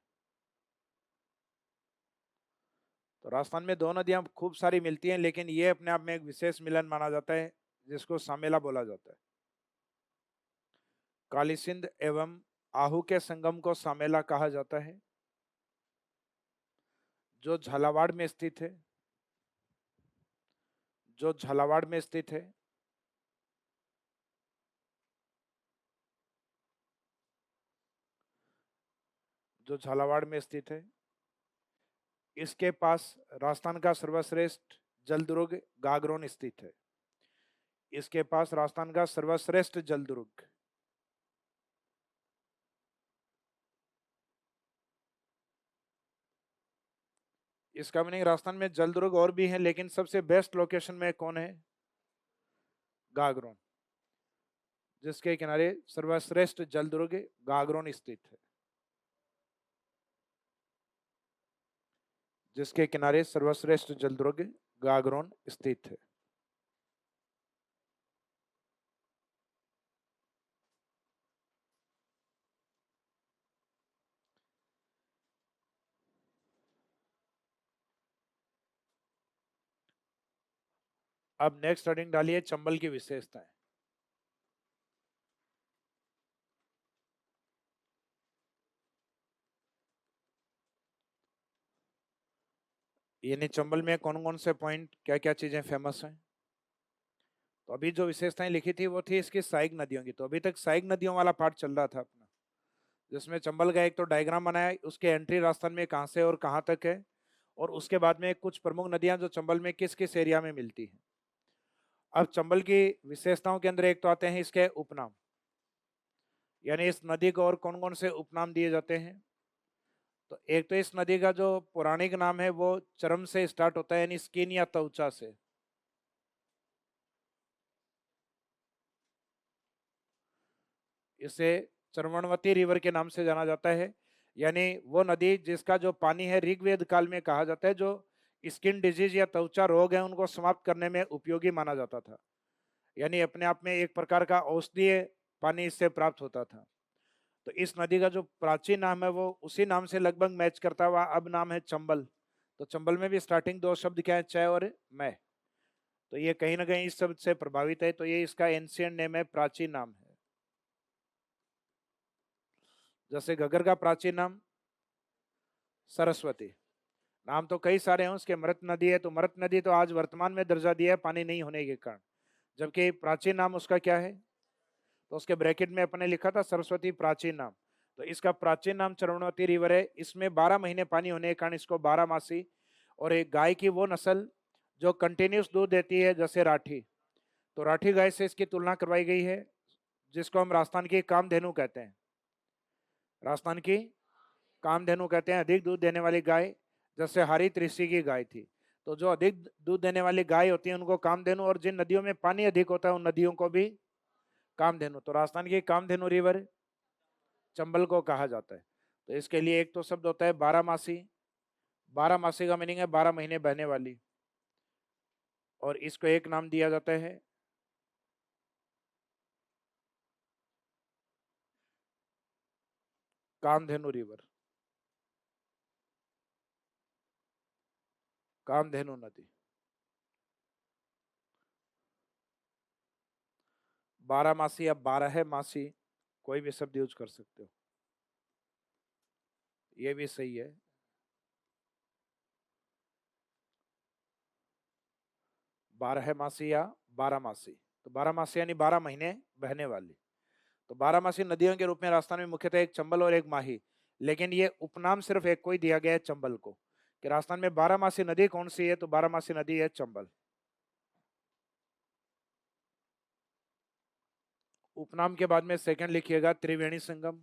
तो राजस्थान में दो नदियां खूब सारी मिलती हैं, लेकिन ये अपने आप में एक विशेष मिलन माना जाता है जिसको सामेला बोला जाता है। काली सिंध एवं आहू के संगम को सामेला कहा जाता है, जो झालावाड़ में स्थित है। जो झालावाड़ में स्थित है। जो झालावाड़ में स्थित है। इसके पास राजस्थान का सर्वश्रेष्ठ जल दुर्ग गागरोन स्थित है। इसके पास राजस्थान का सर्वश्रेष्ठ जल दुर्ग इसका मीनिंग राजस्थान में जल दुर्ग और भी हैं, लेकिन सबसे बेस्ट लोकेशन में कौन है? गागरोन, जिसके किनारे सर्वश्रेष्ठ जल दुर्ग गागरोन स्थित है। जिसके किनारे सर्वश्रेष्ठ जल दुर्ग गागरोन स्थित है। अब नेक्स्ट हेडिंग डालिए चंबल की विशेषताएं। यानी चंबल में कौन कौन से पॉइंट, क्या क्या चीजें फेमस हैं। तो अभी जो विशेषताएं लिखी थी वो थी इसकी सहायक नदियों की। तो अभी तक सहायक नदियों वाला पार्ट चल रहा था अपना, जिसमें चंबल का एक तो डायग्राम बनाया, उसके एंट्री राजस्थान में कहां से और कहां तक है, और उसके बाद में कुछ प्रमुख नदियां जो चंबल में किस किस एरिया में मिलती हैं। अब चंबल की विशेषताओं के अंदर एक तो आते हैं इसके उपनाम, यानी इस नदी को और कौन कौन से उपनाम दिए जाते हैं। तो एक तो इस नदी का जो पौराणिक नाम है वो चरम से स्टार्ट होता है, यानी स्किन या त्वचा से। इसे चरमणवती रिवर के नाम से जाना जाता है, यानी वो नदी जिसका जो पानी है ऋग्वेद काल में कहा जाता है जो स्किन डिजीज या त्वचा रोग है उनको समाप्त करने में उपयोगी माना जाता था। यानी अपने आप में एक प्रकार का औषधीय पानी इससे प्राप्त होता था। तो इस नदी का जो प्राचीन नाम है वो उसी नाम से लगभग मैच करता हुआ अब नाम है चंबल। तो चंबल में भी स्टार्टिंग दो शब्द क्या है, च और मैं। तो ये कहीं ना कहीं इस शब्द से प्रभावित है, तो ये इसका एंशियंट नेम है, प्राचीन नाम है। जैसे घग्गर का प्राचीन नाम सरस्वती। नाम तो कई सारे हैं उसके। मृत नदी है तो मृत नदी तो आज वर्तमान में दर्जा दिया है पानी नहीं होने के कारण, जबकि प्राचीन नाम उसका क्या है, तो उसके ब्रैकेट में अपने लिखा था सरस्वती प्राचीन नाम। तो इसका प्राचीन नाम चरवणवती रिवर है। इसमें 12 महीने पानी होने के कारण इसको 12 मासी। और एक गाय की वो नस्ल जो कंटिन्यूस दूध देती है जैसे राठी, तो राठी गाय से इसकी तुलना करवाई गई है, जिसको हम राजस्थान की कामधेनु कहते हैं। राजस्थान की कामधेनु कहते हैं अधिक दूध देने वाली गाय, जैसे हरित ऋषि की गाय थी। तो जो अधिक दूध देने वाली गाय होती है उनको कामधेनु, और जिन नदियों में पानी अधिक होता है उन नदियों को भी कामधेनु। तो राजस्थान की कामधेनु रिवर चंबल को कहा जाता है। तो इसके लिए एक तो शब्द होता है बारामासी। बारामासी का मीनिंग है 12 महीने बहने वाली, और इसको एक नाम दिया जाता है कामधेनु रिवर, कामधेनु नदी। बारामासी या 12 मासी, कोई भी शब्द यूज कर सकते हो, ये भी सही है। 12 मासी या 12 मासी, तो 12 मासी यानी 12 महीने बहने वाली। तो 12 मासी नदियों के रूप में राजस्थान में मुख्यतः एक चंबल और एक माही, लेकिन ये उपनाम सिर्फ एक को ही दिया गया है चंबल को, कि राजस्थान में 12 मासी नदी कौन सी है, तो 12 मासी नदी है चंबल। उपनाम के बाद में सेकंड लिखिएगा त्रिवेणी संगम।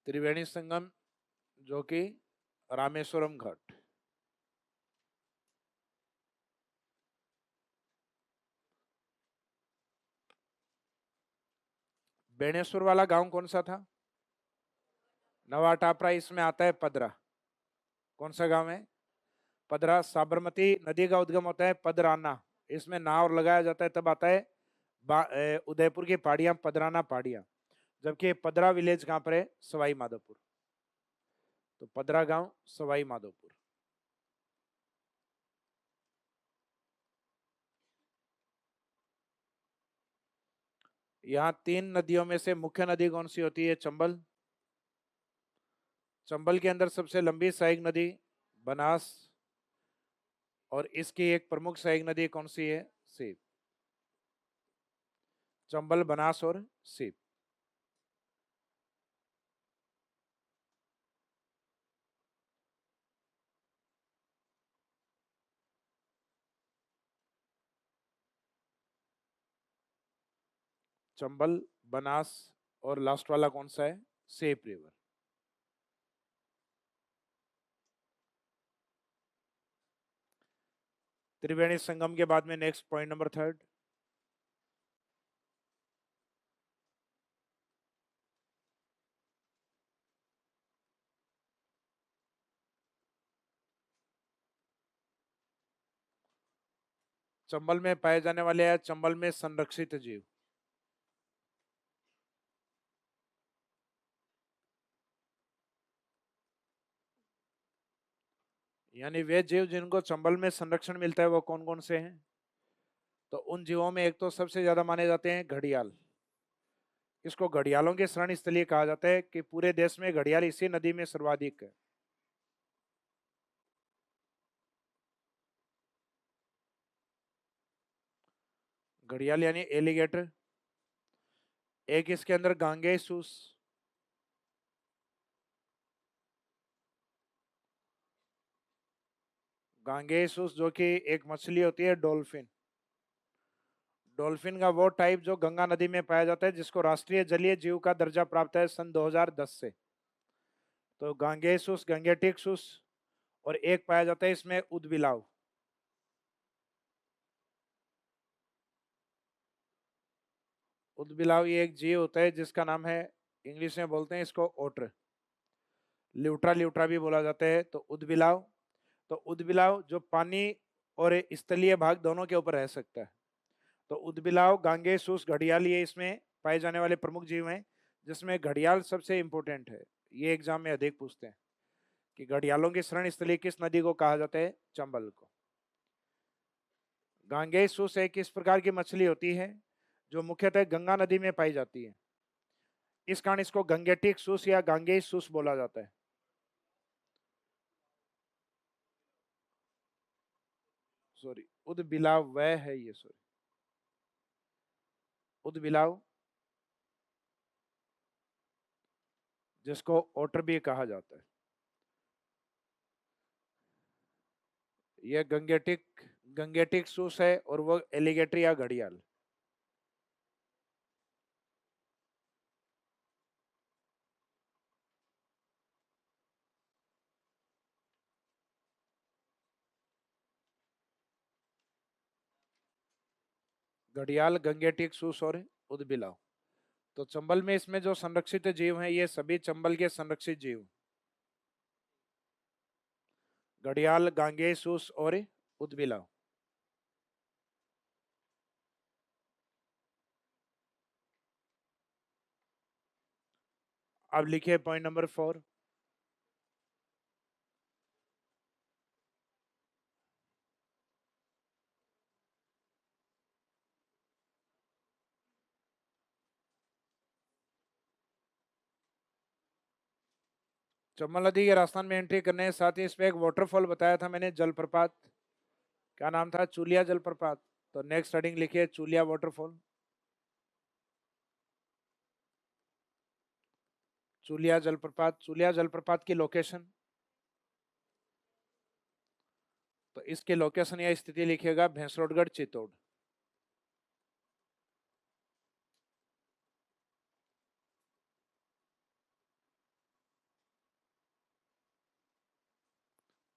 त्रिवेणी संगम जो कि रामेश्वरम घाट। बेणेश्वर वाला गांव कौन सा था? नवा टापरा। इसमें आता है पदरा। कौन सा गांव है? पदरा। साबरमती नदी का उद्गम होता है पदराना, इसमें नाव लगाया जाता है तब आता है उदयपुर की पहाड़ियां, पदराना पहाड़ियां। जबकि पदरा विलेज कहां पर है? सवाई माधोपुर। तो पदरा गांव सवाई माधोपुर। यहाँ 3 नदियों में से मुख्य नदी कौन सी होती है? चंबल। चंबल के अंदर सबसे लंबी सहायक नदी बनास, और इसकी एक प्रमुख सहायक नदी कौन सी है? सीप। चंबल, बनास और सीप। चंबल, बनास और लास्ट वाला कौन सा है? सेप रिवर। त्रिवेणी संगम के बाद में नेक्स्ट पॉइंट नंबर 3। चंबल में पाए जाने वाले हैं चंबल में संरक्षित जीव। यानी वे जीव जिनको चंबल में संरक्षण मिलता है वो कौन कौन से हैं? तो उन जीवों में एक तो सबसे ज्यादा माने जाते हैं घड़ियाल। इसको घड़ियालों के शरण स्थलीय कहा जाता है कि पूरे देश में घड़ियाल इसी नदी में सर्वाधिक है। घड़ियाल यानी एलिगेटर। एक इसके अंदर गांगेसूस। गांगेसूस जो कि एक मछली होती है डॉल्फिन। डॉल्फिन का वो टाइप जो गंगा नदी में पाया जाता है जिसको राष्ट्रीय जलीय जीव का दर्जा प्राप्त है सन 2010 से। तो गांगेसूस, गंगेटिकसूस और एक पाया जाता है इसमें उदबिलाव। उदबिलाव ये एक जीव होता है जिसका नाम है, इंग्लिश में बोलते हैं इसको ओटर, ल्यूट्रा ल्यूट्रा भी बोला जाता है। तो उदबिलाव, तो उदबिलाव जो पानी और स्थलीय भाग दोनों के ऊपर रह सकता है। तो उदबिलाव, गांगेसूस, घड़ियाल ये इसमें पाए जाने वाले प्रमुख जीव हैं, जिसमें घड़ियाल सबसे इंपॉर्टेंट है। ये एग्जाम में अधिक पूछते हैं कि घड़ियालों की शरण स्थली किस नदी को कहा जाता है? चंबल को। गांगेसूस एक इस प्रकार की मछली होती है जो मुख्यतः गंगा नदी में पाई जाती है। इस कारण इसको गंगेटिक सूस या गांगेसूस बोला जाता है। सॉरी, उदबिलाव वह है ये, सॉरी, उदबिलाव जिसको ओटर भी कहा जाता है। यह गंगेटिक सूस है और वो एलिगेटर या घड़ियाल। घड़ियाल, गंगेटिक सूस और उदबिलाव। तो चंबल में इसमें जो संरक्षित जीव हैं ये सभी चंबल के संरक्षित जीव, घड़ियाल, गांगेसूस और उदबिलाव। अब लिखिए पॉइंट नंबर 4। चंबल नदी के राजस्थान में एंट्री करने के साथ ही इसमें एक वाटरफॉल बताया था मैंने, जलप्रपात। क्या नाम था? चूलिया जलप्रपात। तो नेक्स्ट हेडिंग लिखिए चूलिया वाटरफॉल। चूलिया जलप्रपात। चूलिया जलप्रपात की लोकेशन, तो इसके लोकेशन या स्थिति लिखिएगा भैंसरोडगढ़, चित्तौड़।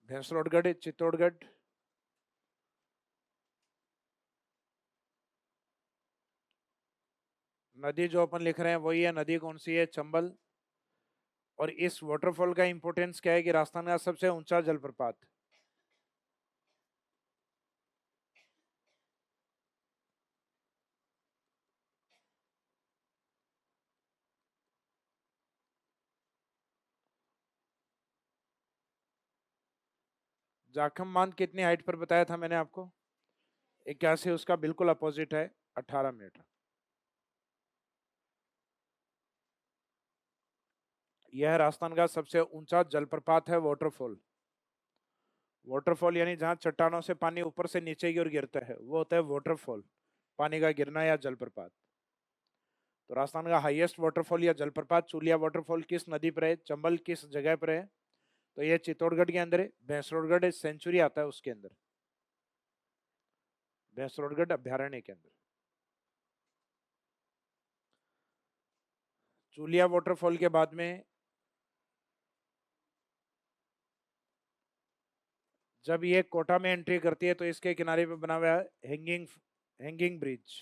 भैंसरोडगढ़, चित्तौड़गढ़। नदी जो अपन लिख रहे हैं वही है, नदी कौन सी है? चंबल। और इस वाटरफॉल का इंपॉर्टेंस क्या है कि राजस्थान का सबसे ऊंचा जलप्रपात। जाखम बांध कितनी हाइट पर बताया था मैंने आपको? 81। उसका बिल्कुल अपोजिट है, 18 मीटर। यह राजस्थान का सबसे ऊंचा जलप्रपात है, वाटरफॉल। वाटरफॉल यानी जहां चट्टानों से पानी ऊपर से नीचे की ओर गिरता है वो होता है वाटरफॉल, पानी का गिरना या जलप्रपात। तो राजस्थान का हाईएस्ट वाटरफॉल या जलप्रपात चूलिया वाटरफॉल किस नदी पर है? चंबल किस जगह पर है? तो ये चित्तौड़गढ़ के अंदर है, भैंसरोडगढ़ सेंचुरी आता है उसके अंदर, भैंसरोडगढ़ अभ्यारण्य के अंदर। चूलिया वाटरफॉल के बाद में जब ये कोटा में एंट्री करती है तो इसके किनारे पे बना हुआ है हैंगिंग ब्रिज।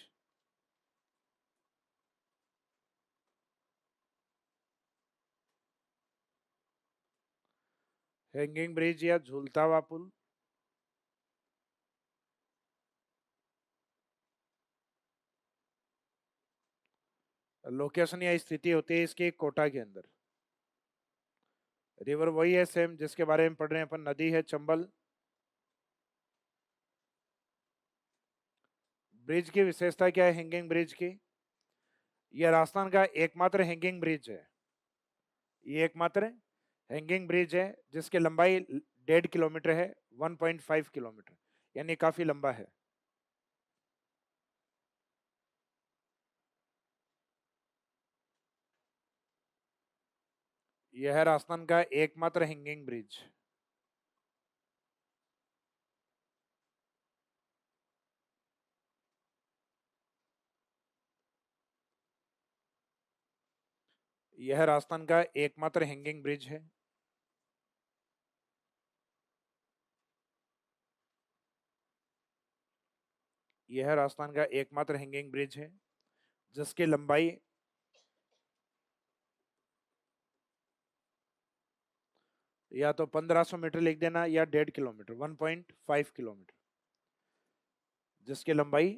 हैंगिंग ब्रिज या झूलता हुआ पुल। लोकेशन या स्थिति होती है इसकी कोटा के अंदर। रिवर वही है सेम जिसके बारे में पढ़ रहे हैं अपन, नदी है चंबल। ब्रिज की विशेषता क्या है हैंगिंग ब्रिज की? यह राजस्थान का एकमात्र हैंगिंग ब्रिज है। ये एकमात्र हैंगिंग ब्रिज है जिसकी लंबाई 1.5 किलोमीटर है, 1.5 किलोमीटर, यानी काफी लंबा है। यह है राजस्थान का एकमात्र हैंगिंग ब्रिज। यह राजस्थान का एकमात्र हैंगिंग ब्रिज है। यह राजस्थान का एकमात्र हैंगिंग ब्रिज है जिसकी लंबाई या तो 1500 मीटर लिख देना या 1.5 किलोमीटर, 1.5 किलोमीटर, जिसकी लंबाई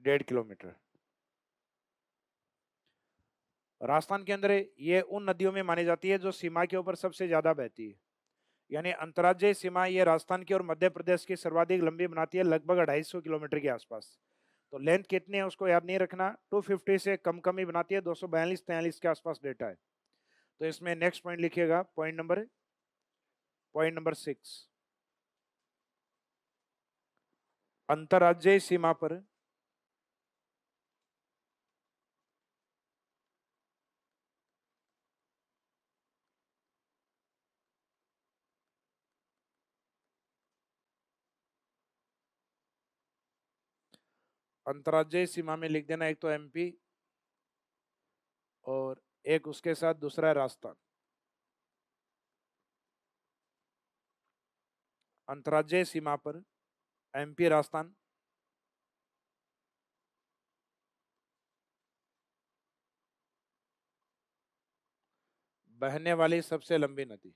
1.5 किलोमीटर। राजस्थान के अंदर ये उन नदियों में मानी जाती है जो सीमा के ऊपर सबसे ज्यादा बहती है, यानी अंतर्राज्यीय सीमा ये राजस्थान की और मध्य प्रदेश की सर्वाधिक लंबी बनाती है, लगभग 250 किलोमीटर के आसपास। तो लेंथ कितनी है उसको याद नहीं रखना, 250 से कम कम ही बनाती है, 242-43 के आसपास डेटा है। तो इसमें नेक्स्ट पॉइंट लिखिएगा, पॉइंट नंबर 6। अंतर्राज्यीय सीमा पर अंतर्राज्यीय सीमा में लिख देना एक तो एमपी और एक उसके साथ दूसरा है राजस्थान। अंतर्राज्यीय सीमा पर एमपी राजस्थान, बहने वाली सबसे लंबी नदी।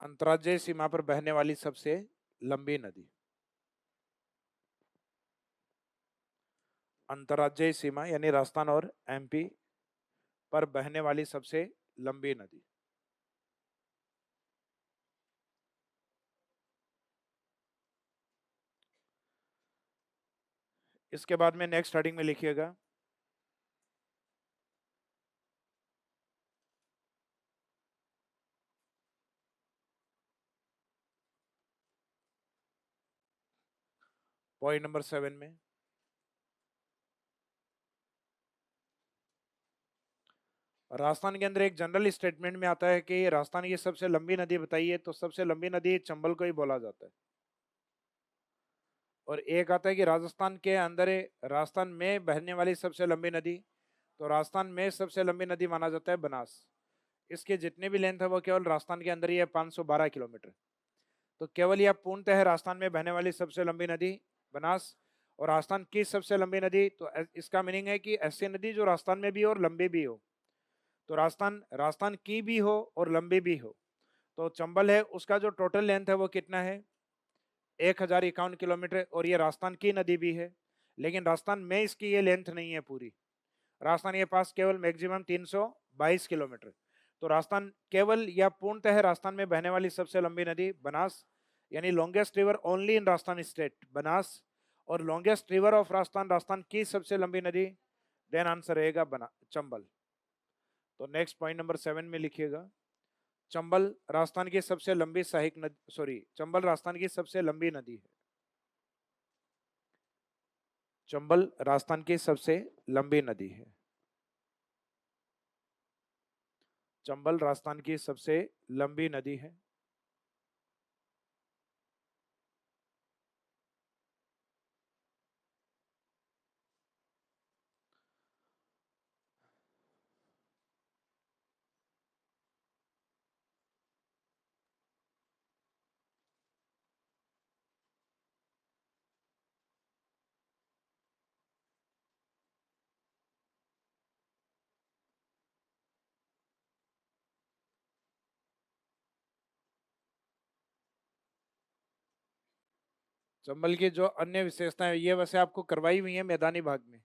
अंतर्राज्यीय सीमा पर बहने वाली सबसे लंबी नदी। अंतर्राज्यीय सीमा यानी राजस्थान और एमपी पर बहने वाली सबसे लंबी नदी। इसके बाद में नेक्स्ट हेडिंग में लिखिएगा, पॉइंट नंबर 7 में राजस्थान के अंदर एक जनरल स्टेटमेंट में आता है कि राजस्थान की सबसे लंबी नदी बताइए, तो सबसे लंबी नदी चंबल को ही बोला जाता है। और एक आता है कि राजस्थान के अंदर राजस्थान में बहने वाली सबसे लंबी नदी, तो राजस्थान में सबसे लंबी नदी माना जाता है बनास। इसके जितने भी लेंथ है वो केवल राजस्थान के अंदर ही है, 512 किलोमीटर। तो केवल यह पूर्णतः राजस्थान में बहने वाली सबसे लंबी नदी बनास। और राजस्थान की सबसे लंबी नदी, तो इसका मीनिंग है कि ऐसी नदी जो राजस्थान में भी हो और लंबी भी हो। तो राजस्थान राजस्थान की भी हो और लंबी भी हो। तो चंबल है उसका जो टोटल लेंथ है वो कितना है, 1051 किलोमीटर, और ये राजस्थान की नदी भी है। लेकिन राजस्थान में इसकी ये लेंथ नहीं है पूरी, राजस्थान के पास केवल मैक्सिमम 322 किलोमीटर। तो राजस्थान केवल या पूर्णतः राजस्थान में बहने वाली सबसे लंबी नदी बनास, यानी longest river only in Rajasthan state Banas. और longest river of Rajasthan, Rajasthan की सबसे लंबी नदी, देन आंसर रहेगा बना चंबल। तो नेक्स्ट पॉइंट नंबर 7 में लिखिएगा, चंबल राजस्थान की सबसे लंबी सहायक नदी, सॉरी, चंबल राजस्थान की सबसे लंबी नदी है। चंबल राजस्थान की सबसे लंबी नदी है। चंबल राजस्थान की सबसे लंबी नदी है। चंबल की जो अन्य विशेषताएं ये वैसे आपको करवाई हुई है मैदानी भाग में।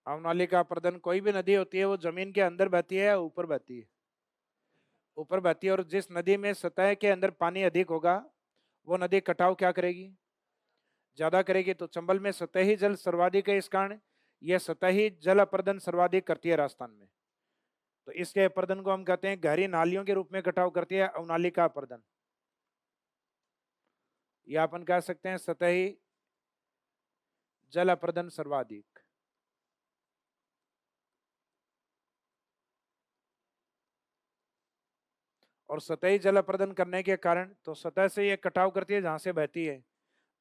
अवनाली का प्रदन, कोई भी नदी होती है वो जमीन के अंदर बहती है या ऊपर बहती है? ऊपर बहती है। और जिस नदी में सतह के अंदर पानी अधिक होगा वो नदी कटाव क्या करेगी? ज्यादा करेगी। तो चंबल में सतही जल सर्वाधिक है, इस कारण यह सतही जल अपर्दन सर्वाधिक करती है राजस्थान में। तो इसके अपर्दन को हम कहते हैं गहरी नालियों के रूप में कटाव करती है अवनाली का अपर्दन। या अपन कह सकते हैं सतही जल अपर्दन सर्वाधिक। और सतही जल अपर्दन करने के कारण तो सतह से ये कटाव करती है जहां से बहती है,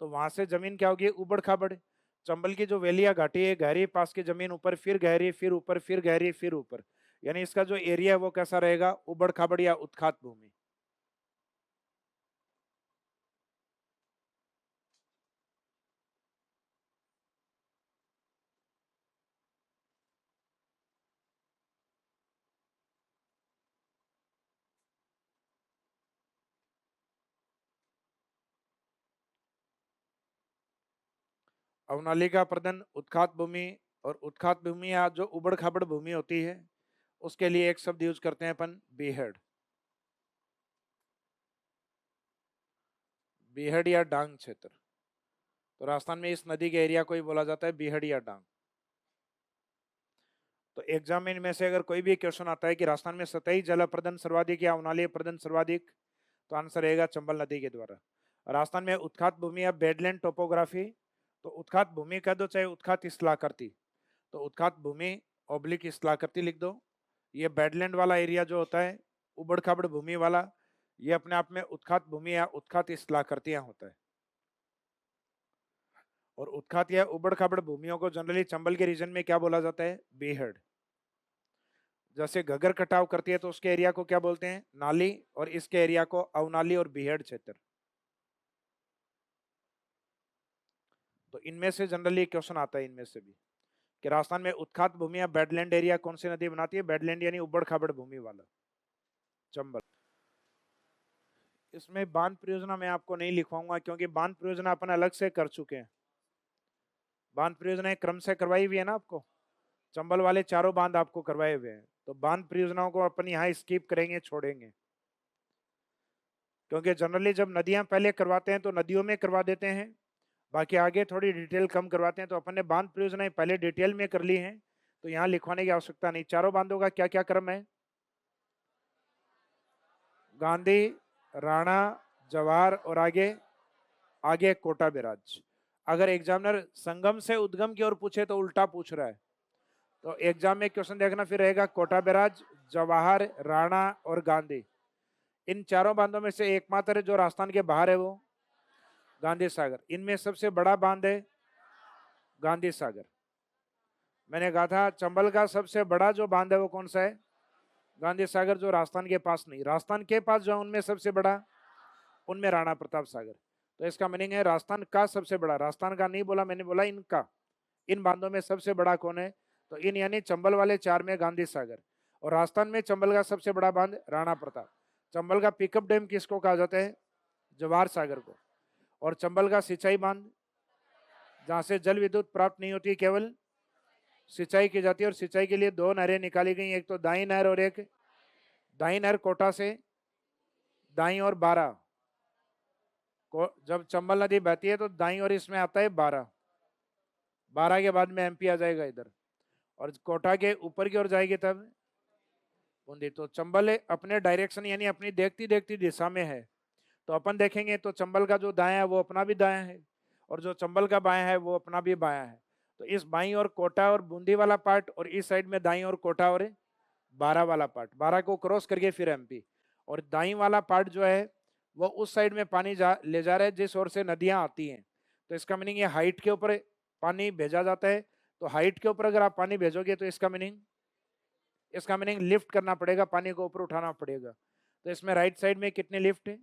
तो वहां से जमीन क्या होगी? उबड़ खाबड़। चंबल की जो वेलिया घाटी है, गहरी पास की जमीन, ऊपर फिर गहरी, फिर ऊपर, फिर गहरी, फिर ऊपर, यानी इसका जो एरिया है वो कैसा रहेगा? उबड़ खाबड़ या उत्खात भूमि। अवनाली का प्रदन उत्खात भूमि, और उत्खात भूमि या जो उबड़ खाबड़ भूमि होती है उसके लिए एक शब्द यूज करते हैं अपन, बीहड़। बीहड़ या डांग क्षेत्र। तो राजस्थान में इस नदी के एरिया को ही बोला जाता है बीहड़ या डांग। तो एग्जाम में इनमें से अगर कोई भी क्वेश्चन आता है कि राजस्थान में सतही जल प्रदन सर्वाधिक या अवनाली प्रदन सर्वाधिक, तो आंसर रहेगा चंबल नदी के द्वारा। राजस्थान में उत्खात भूमि या बेडलैंड टोपोग्राफी, तो उत्खात भूमि कह दो चाहे उत्खात स्थलाकृति, तो उत्खात भूमि ओब्लिक स्थलाकृति लिख दो। ये बेडलैंड वाला एरिया जो होता है, उबड़ खाबड़ भूमि वाला, ये अपने आप में उत्खात भूमि या उत्खात स्थलाकृतियां होता है। और उत्खात या उबड़ खाबड़ भूमियों को जनरली चंबल के रीजन में क्या बोला जाता है? बीहड़। जैसे घगर कटाव करती है तो उसके एरिया को क्या बोलते हैं? नाली, और इसके एरिया को अवनाली और बीहड़ क्षेत्र। तो इनमें से जनरली क्वेश्चन आता है इनमें से भी कि राजस्थान में उत्खात भूमि या बेडलैंड एरिया कौन सी नदी बनाती है? बेडलैंड यानी उबड़ खाबड़ भूमि वाला चंबल। इसमें बांध परियोजना मैं आपको नहीं लिखवाऊंगा क्योंकि बांध परियोजना अपन अलग से कर चुके हैं। बांध परियोजना क्रम से करवाई हुई है ना आपको, चंबल वाले चारों बांध आपको करवाए हुए हैं। तो बांध परियोजनाओं को अपन यहाँ स्किप करेंगे, छोड़ेंगे, क्योंकि जनरली जब नदियां पहले करवाते हैं तो नदियों में करवा देते हैं, बाकी आगे थोड़ी डिटेल कम करवाते हैं। तो अपन ने बांध परियोजनाएं पहले डिटेल में कर ली हैं, तो यहाँ लिखवाने की आवश्यकता नहीं। चारों बांधों का क्या क्या क्रम है? गांधी, राणा, जवाहर और आगे आगे कोटा बैराज। अगर एग्जामिनर संगम से उद्गम की ओर पूछे तो उल्टा पूछ रहा है। तो एग्जाम में क्वेश्चन देखना फिर रहेगा कोटा बैराज, जवाहर, राणा और गांधी। इन चारों बांधों में से एकमात्र जो राजस्थान के बाहर है वो गांधी सागर। इनमें सबसे बड़ा बांध है गांधी सागर। मैंने कहा था चंबल का सबसे बड़ा जो बांध है वो कौन सा है? गांधी सागर, जो राजस्थान के पास नहीं, राजस्थान के पास जो उनमें सबसे बड़ा, उनमें राणा प्रताप सागर। तो इसका मीनिंग है राजस्थान का सबसे बड़ा, राजस्थान का नहीं बोला मैंने, बोला इनका। इन बांधों में सबसे बड़ा कौन है? तो इन यानी चंबल वाले चार में गांधी सागर, और राजस्थान में चंबल का सबसे बड़ा बांध राणा प्रताप। चंबल का पिकअप डैम किसको कहा जाता है? जवाहर सागर को। और चंबल का सिंचाई बांध, जहां से जल विद्युत प्राप्त नहीं होती, केवल सिंचाई की जाती है। और सिंचाई के लिए दो नहरें निकाली गई, एक तो दाई नहर और एक दाई नहर कोटा से दाई और 12 को, जब चंबल नदी बहती है तो दाई और इसमें आता है 12 के बाद में एमपी आ जाएगा इधर, और कोटा के ऊपर की ओर जाएगी तब बूंदी। तो चंबल अपने डायरेक्शन यानी अपनी देखती देखती दिशा में है। तो अपन देखेंगे तो चंबल का जो दाया है वो अपना भी दाया है, और जो चंबल का बाया है वो अपना भी बाया है। तो इस बाई और कोटा और बूंदी वाला पार्ट, और इस साइड में दाई और कोटा और 12 वाला पार्ट, 12 को क्रॉस करके फिर एमपी। और दाई वाला पार्ट जो है वो उस साइड में पानी ले जा रहा है जिस ओर से नदियां आती हैं। तो इसका मीनिंग ये हाइट के ऊपर पानी भेजा जाता है। तो हाइट के ऊपर अगर आप पानी भेजोगे तो इसका मीनिंग लिफ्ट करना पड़ेगा, पानी को ऊपर उठाना पड़ेगा। तो इसमें राइट साइड में कितने लिफ्ट है?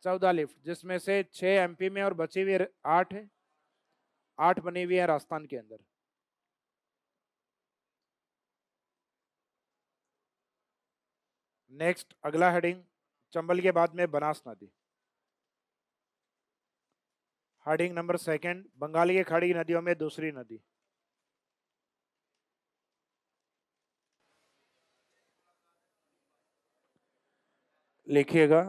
14 लिफ्ट, जिसमें से 6 एमपी में और बची हुई 8 है। 8 बनी हुई है राजस्थान के अंदर। नेक्स्ट अगला हेडिंग, चंबल के बाद में बनास नदी। हेडिंग नंबर सेकंड, बंगाल की खाड़ी की नदियों में दूसरी नदी। लिखिएगा।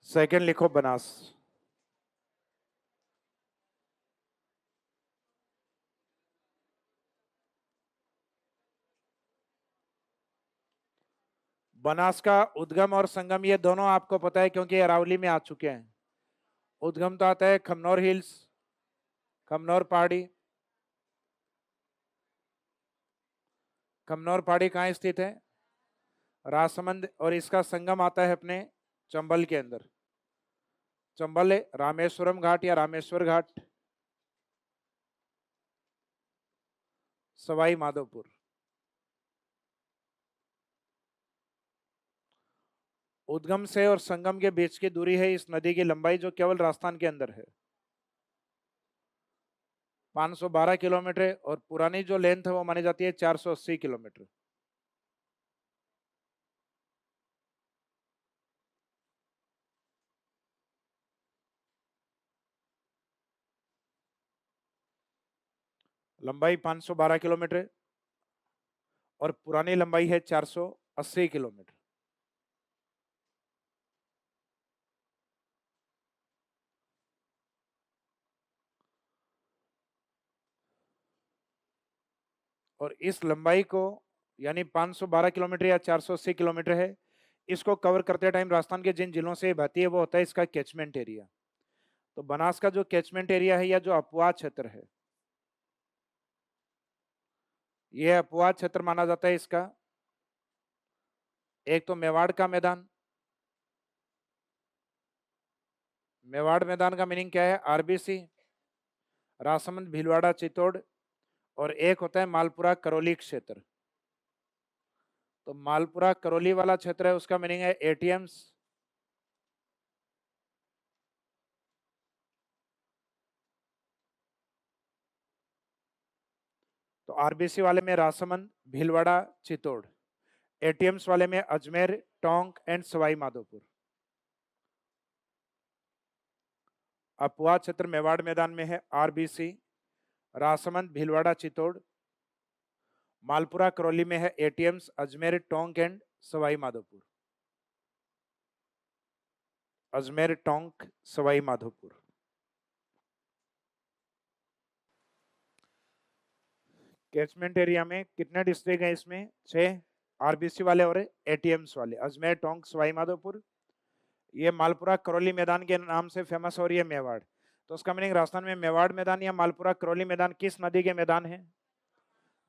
सेकंड लिखो बनास। बनास का उद्गम और संगम ये दोनों आपको पता है क्योंकि अरावली में आ चुके हैं। उद्गम तो आता है खमनौर हिल्स, खमनौर पहाड़ी। खमनौर पहाड़ी कहाँ स्थित है? राजसमंद। और इसका संगम आता है अपने चंबल के अंदर। चंबल रामेश्वरम घाट या रामेश्वर घाट, सवाई माधोपुर। उद्गम से और संगम के बीच की दूरी है इस नदी की लंबाई, जो केवल राजस्थान के अंदर है, 512 किलोमीटर। और पुरानी जो लेंथ है वो मानी जाती है 480 किलोमीटर। लंबाई 512 किलोमीटर और पुरानी लंबाई है 480 किलोमीटर। और इस लंबाई को यानी 512 किलोमीटर या 480 किलोमीटर है, इसको कवर करते टाइम राजस्थान के जिन जिलों से बहती है वो होता है इसका कैचमेंट एरिया। तो बनास का जो कैचमेंट एरिया है या जो अपवाद क्षेत्र है, यह अपवाद क्षेत्र माना जाता है इसका। एक तो मेवाड़ का मैदान। मेवाड़ मैदान का मीनिंग क्या है? आरबीसी, राजसमंद, भीलवाड़ा, चित्तौड़। और एक होता है मालपुरा करौली क्षेत्र। तो मालपुरा करौली वाला क्षेत्र है, उसका मीनिंग है एटीएम्स। तो आरबीसी वाले में राजसमंद, भीलवाड़ा, चित्तौड़। एटीएम्स वाले में अजमेर, टोंक एंड सवाई माधोपुर। अपवाद क्षेत्र मेवाड़ मैदान में है आरबीसी, राजसमंद, भीलवाड़ा, चित्तौड़। मालपुरा करौली में है ATMs, Ajmer, Tonk and Sawai Madhopur. Ajmer, Tonk, Sawai Madhopur. Catchment area में कितने डिस्ट्रिक्ट हैं? इसमें 6, आरबीसी वाले और एटीएम्स वाले, अजमेर, टोंक, सवाई माधोपुर। ये मालपुरा करौली मैदान के नाम से फेमस हो रही है मेवाड़। तो उसका मीनिंग राजस्थान में मेवाड़ मैदान या मालपुरा करौली मैदान किस नदी के मैदान है?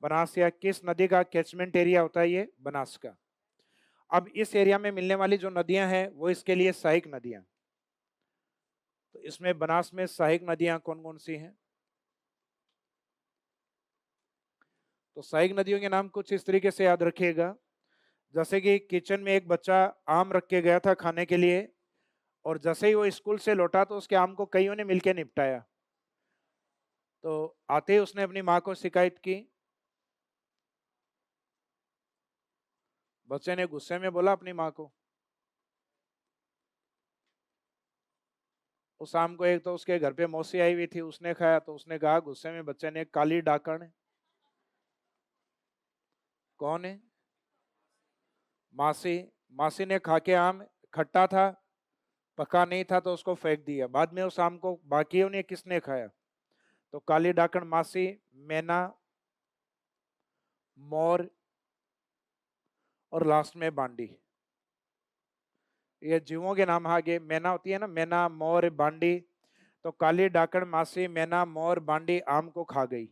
बनास। या किस नदी का कैचमेंट एरिया होता है? ये बनास का। अब इस एरिया में मिलने वाली जो नदियां हैं वो इसके लिए सहायक नदियां। तो इसमें बनास में सहायक नदियां कौन कौन सी हैं? तो सहायक नदियों के नाम कुछ इस तरीके से याद रखिएगा, जैसे कि किचन में एक बच्चा आम रख के गया था खाने के लिए, और जैसे ही वो स्कूल से लौटा तो उसके आम को कईयों ने मिलकर निपटाया। तो आते ही उसने अपनी माँ को शिकायत की। बच्चे ने गुस्से में बोला अपनी माँ को। उस आम को एक तो उसके घर पे मौसी आई हुई थी, उसने खाया। तो उसने कहा गुस्से में बच्चे ने, काली डाकण। कौन है? मासी। मासी ने खा के आम, खट्टा था, पका नहीं था, तो उसको फेंक दिया। बाद में उस आम को बाकियों ने किसने खाया? तो काली डाकण मासी, मैना, मोर और लास्ट में बांडी। ये जीवों के नाम आगे मैना होती है ना, मैना, मोर, बांडी। तो काली डाकण मासी, मैना, मोर, बांडी आम को खा गई।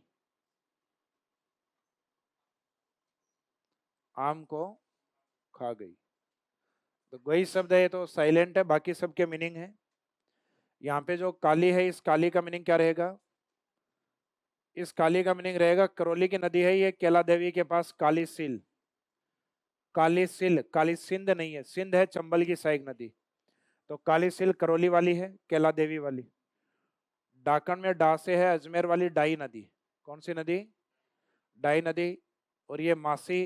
आम को खा गई। तो वही शब्द है, तो साइलेंट है, बाकी सबके मीनिंग है। यहाँ पे जो काली है, इस काली का मीनिंग क्या रहेगा? इस काली का मीनिंग रहेगा, करौली की नदी है ये, कैला देवी के पास, काली सील। काली सील, काली सिंध नहीं है, सिंध है चंबल की सहायक नदी। तो काली सील करौली वाली है, कैला देवी वाली। डाकण में डा से है अजमेर वाली डाई नदी। कौन सी नदी? डाई नदी। और ये मासी,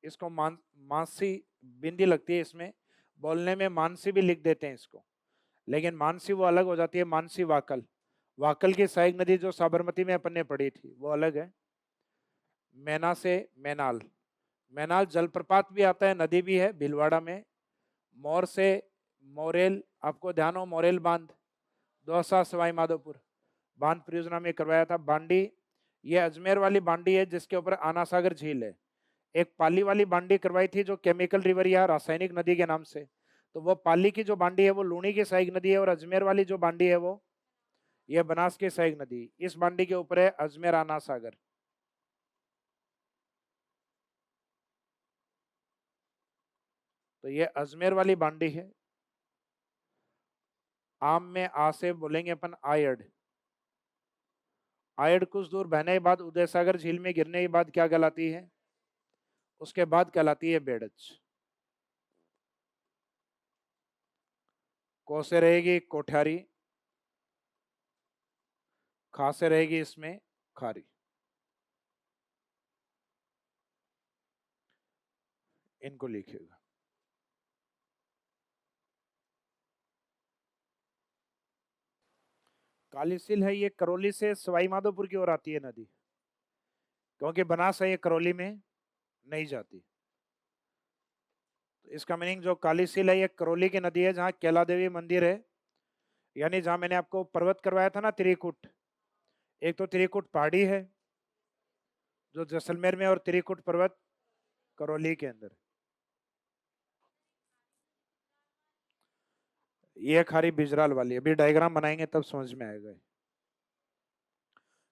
इसको मानसी बिंदी लगती है इसमें, बोलने में मानसी भी लिख देते हैं इसको, लेकिन मानसी वो अलग हो जाती है, मानसी वाकल। वाकल की सहायक नदी जो साबरमती में अपन ने पढ़ी थी वो अलग है। मैना से मैनाल, मैनाल जलप्रपात भी आता है, नदी भी है भीलवाड़ा में। मोर से मोरेल, आपको ध्यान हो मोरेल बांध, दौसा सवाई माधोपुर बांध परियोजना में करवाया था। बांडी, ये अजमेर वाली बांडी है जिसके ऊपर आना सागर झील है। एक पाली वाली बांडी करवाई थी जो केमिकल रिवर या रासायनिक नदी के नाम से, तो वो पाली की जो बांडी है वो लूणी की सहायक नदी है, और अजमेर वाली जो बांडी है वो ये बनास की सहायक नदी। इस बांडी के ऊपर है अजमेर आना सागर। तो ये अजमेर वाली बांडी है। आम में आ से बोलेंगे अपन आयड। आयड कुछ दूर बहने के बाद उदय सागर झील में गिरने के बाद क्या कहलाती है? उसके बाद कहलाती है बेड़च। को से रहेगी कोठारी, खा से रहेगी इसमें खारी। इनको लिखिएगा। कालीसिल है, ये करौली से सवाई माधोपुर की ओर आती है नदी, क्योंकि बनास है ये करौली में नहीं जाती। तो इसका मीनिंग जो कालीसिल है ये करौली की नदी है, जहां कैला देवी मंदिर है, यानी जहां मैंने आपको पर्वत करवाया था ना त्रिकुट। एक तो त्रिकुट पहाड़ी है जो जैसलमेर में, और त्रिकुट पर्वत करौली के अंदर। ये खारी बिजराल वाली, अभी डायग्राम बनाएंगे तब समझ में आएगा।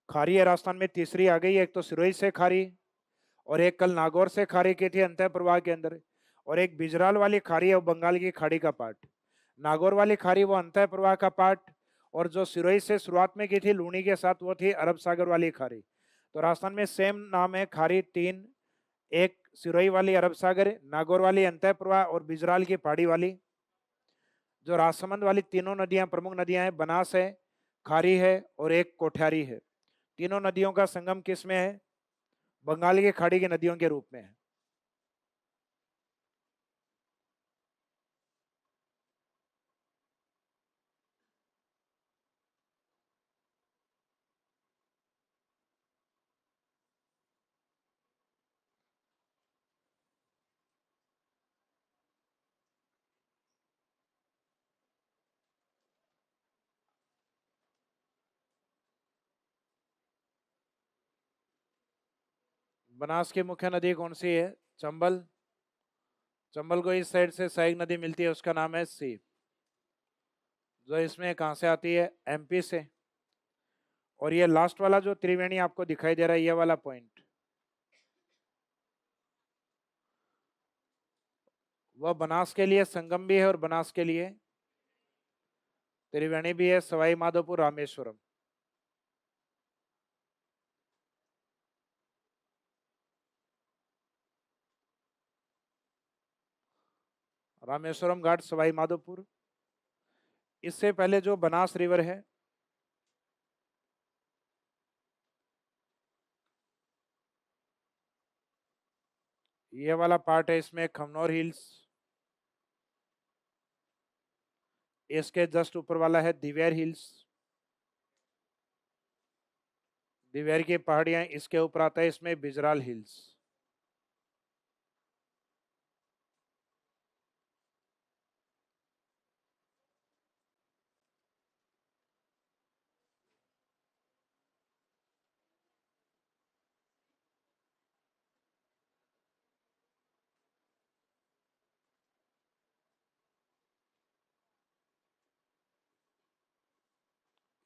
खारी है राजस्थान में तीसरी आ गई, एक तो सिरोही से खारी, और एक कल नागौर से खारी की थी अंतः प्रवाह के अंदर, और एक बिजराल वाली खारी है वो बंगाल की खाड़ी का पार्ट। नागौर वाली खारी वो अंतः प्रवाह का पार्ट, और जो सिरोही से शुरुआत में की थी लूणी के साथ वो थी अरब सागर वाली खारी। तो राजस्थान में सेम नाम है खारी तीन, एक सिरोही वाली अरब सागर, नागौर वाली अंतः प्रवाह, और बिजराल की पहाड़ी वाली। जो राजसमंद वाली तीनों नदियां प्रमुख नदियां हैं, बनास है, खारी है, और एक कोठियारी है। तीनों नदियों का संगम किस में है? बंगाल की खाड़ी की नदियों के रूप में है। बनास की मुख्य नदी कौन सी है? चंबल। चंबल को इस साइड से सहायक नदी मिलती है, उसका नाम है सी, जो इसमें कहां से आती है? एमपी से। और ये लास्ट वाला जो त्रिवेणी आपको दिखाई दे रहा है, ये वाला पॉइंट, वह बनास के लिए संगम भी है और बनास के लिए त्रिवेणी भी है, सवाई माधोपुर रामेश्वरम। रामेश्वरम घाट सवाई माधोपुर। इससे पहले जो बनास रिवर है, ये वाला पार्ट है, इसमें खमनौर हिल्स, इसके जस्ट ऊपर वाला है दिवेर हिल्स, दिवेर की पहाड़ियां, इसके ऊपर आता है इसमें बिजराल हिल्स।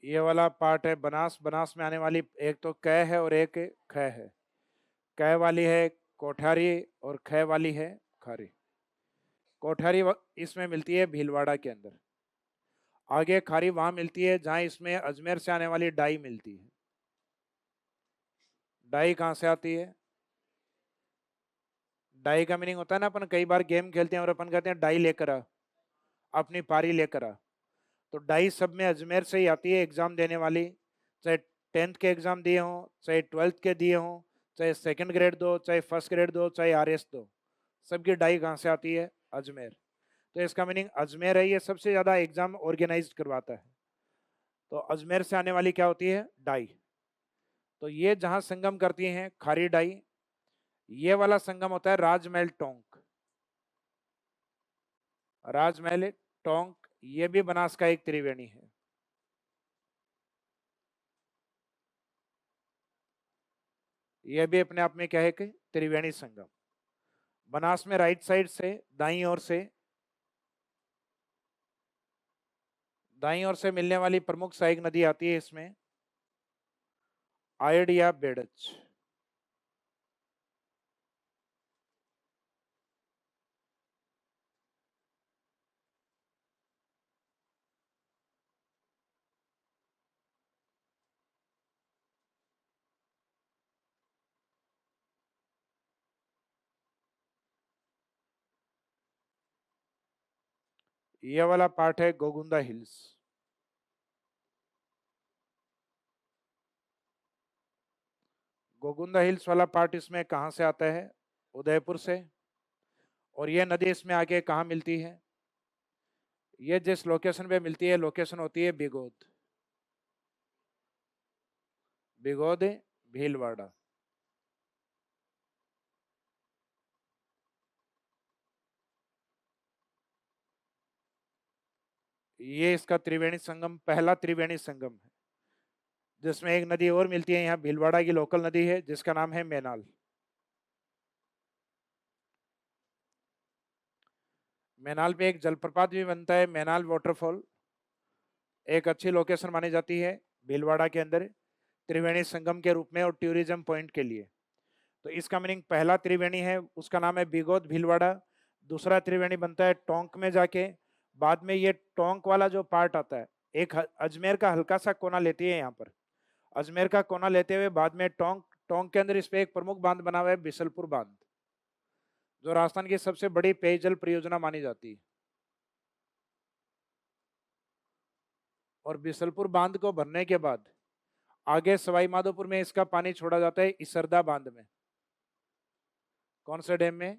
ये वाला पार्ट है बनास। बनास में आने वाली एक तो कै है और एक ख है। कै वाली है कोठारी और ख वाली है खारी। कोठारी इसमें मिलती है भीलवाड़ा के अंदर। आगे खारी वहां मिलती है जहां इसमें अजमेर से आने वाली डाई मिलती है। डाई कहां से आती है? डाई का मीनिंग होता है ना, अपन कई बार गेम खेलते हैं और अपन कहते हैं डाई लेकर आ, अपनी पारी लेकर आ। तो डाई सब में अजमेर से ही आती है एग्जाम देने वाली, चाहे 10th के एग्जाम दिए हों, चाहे 12th के दिए हों, चाहे सेकंड ग्रेड दो, चाहे फर्स्ट ग्रेड दो, चाहे आरएस दो, सबकी डाई कहाँ से आती है? अजमेर। तो इसका मीनिंग अजमेर है, ये सबसे ज्यादा एग्जाम ऑर्गेनाइज करवाता है। तो अजमेर से आने वाली क्या होती है? डाई। तो ये जहां संगम करती हैं खारी डाई, ये वाला संगम होता है राजमहल टोंक। राजमहल टोंक ये भी बनास का एक त्रिवेणी है। यह भी अपने आप में क्या है कि त्रिवेणी संगम। बनास में राइट साइड से दाईं ओर से मिलने वाली प्रमुख सहायक नदी आती है इसमें आयड या बेड़च। ये वाला पार्ट है गोगुंदा हिल्स। गोगुंदा हिल्स वाला पार्ट इसमें कहां से आता है? उदयपुर से। और ये नदी इसमें आगे कहां मिलती है? ये जिस लोकेशन पे मिलती है लोकेशन होती है बिगोद। बिगोद भीलवाड़ा। ये इसका त्रिवेणी संगम, पहला त्रिवेणी संगम है, जिसमें एक नदी और मिलती है यहाँ भीलवाड़ा की लोकल नदी है जिसका नाम है मैनाल। मैनाल पे एक जलप्रपात भी बनता है, मैनाल वाटरफॉल। एक अच्छी लोकेशन मानी जाती है भीलवाड़ा के अंदर त्रिवेणी संगम के रूप में और टूरिज्म पॉइंट के लिए। तो इसका मीनिंग पहला त्रिवेणी है उसका नाम है बिगोद भीलवाड़ा। दूसरा त्रिवेणी बनता है टोंक में जाके। बाद में ये टोंक वाला जो पार्ट आता है, एक अजमेर का हल्का सा कोना लेती है यहाँ पर। अजमेर का कोना लेते हुए बाद में टोंक, टोंक के अंदर इस पे एक प्रमुख बांध बना हुआ है बिसलपुर बांध, जो राजस्थान की सबसे बड़ी पेयजल परियोजना मानी जाती है। और बिसलपुर बांध को भरने के बाद आगे सवाई माधोपुर में इसका पानी छोड़ा जाता है इसरदा बांध में। कौन से डैम में?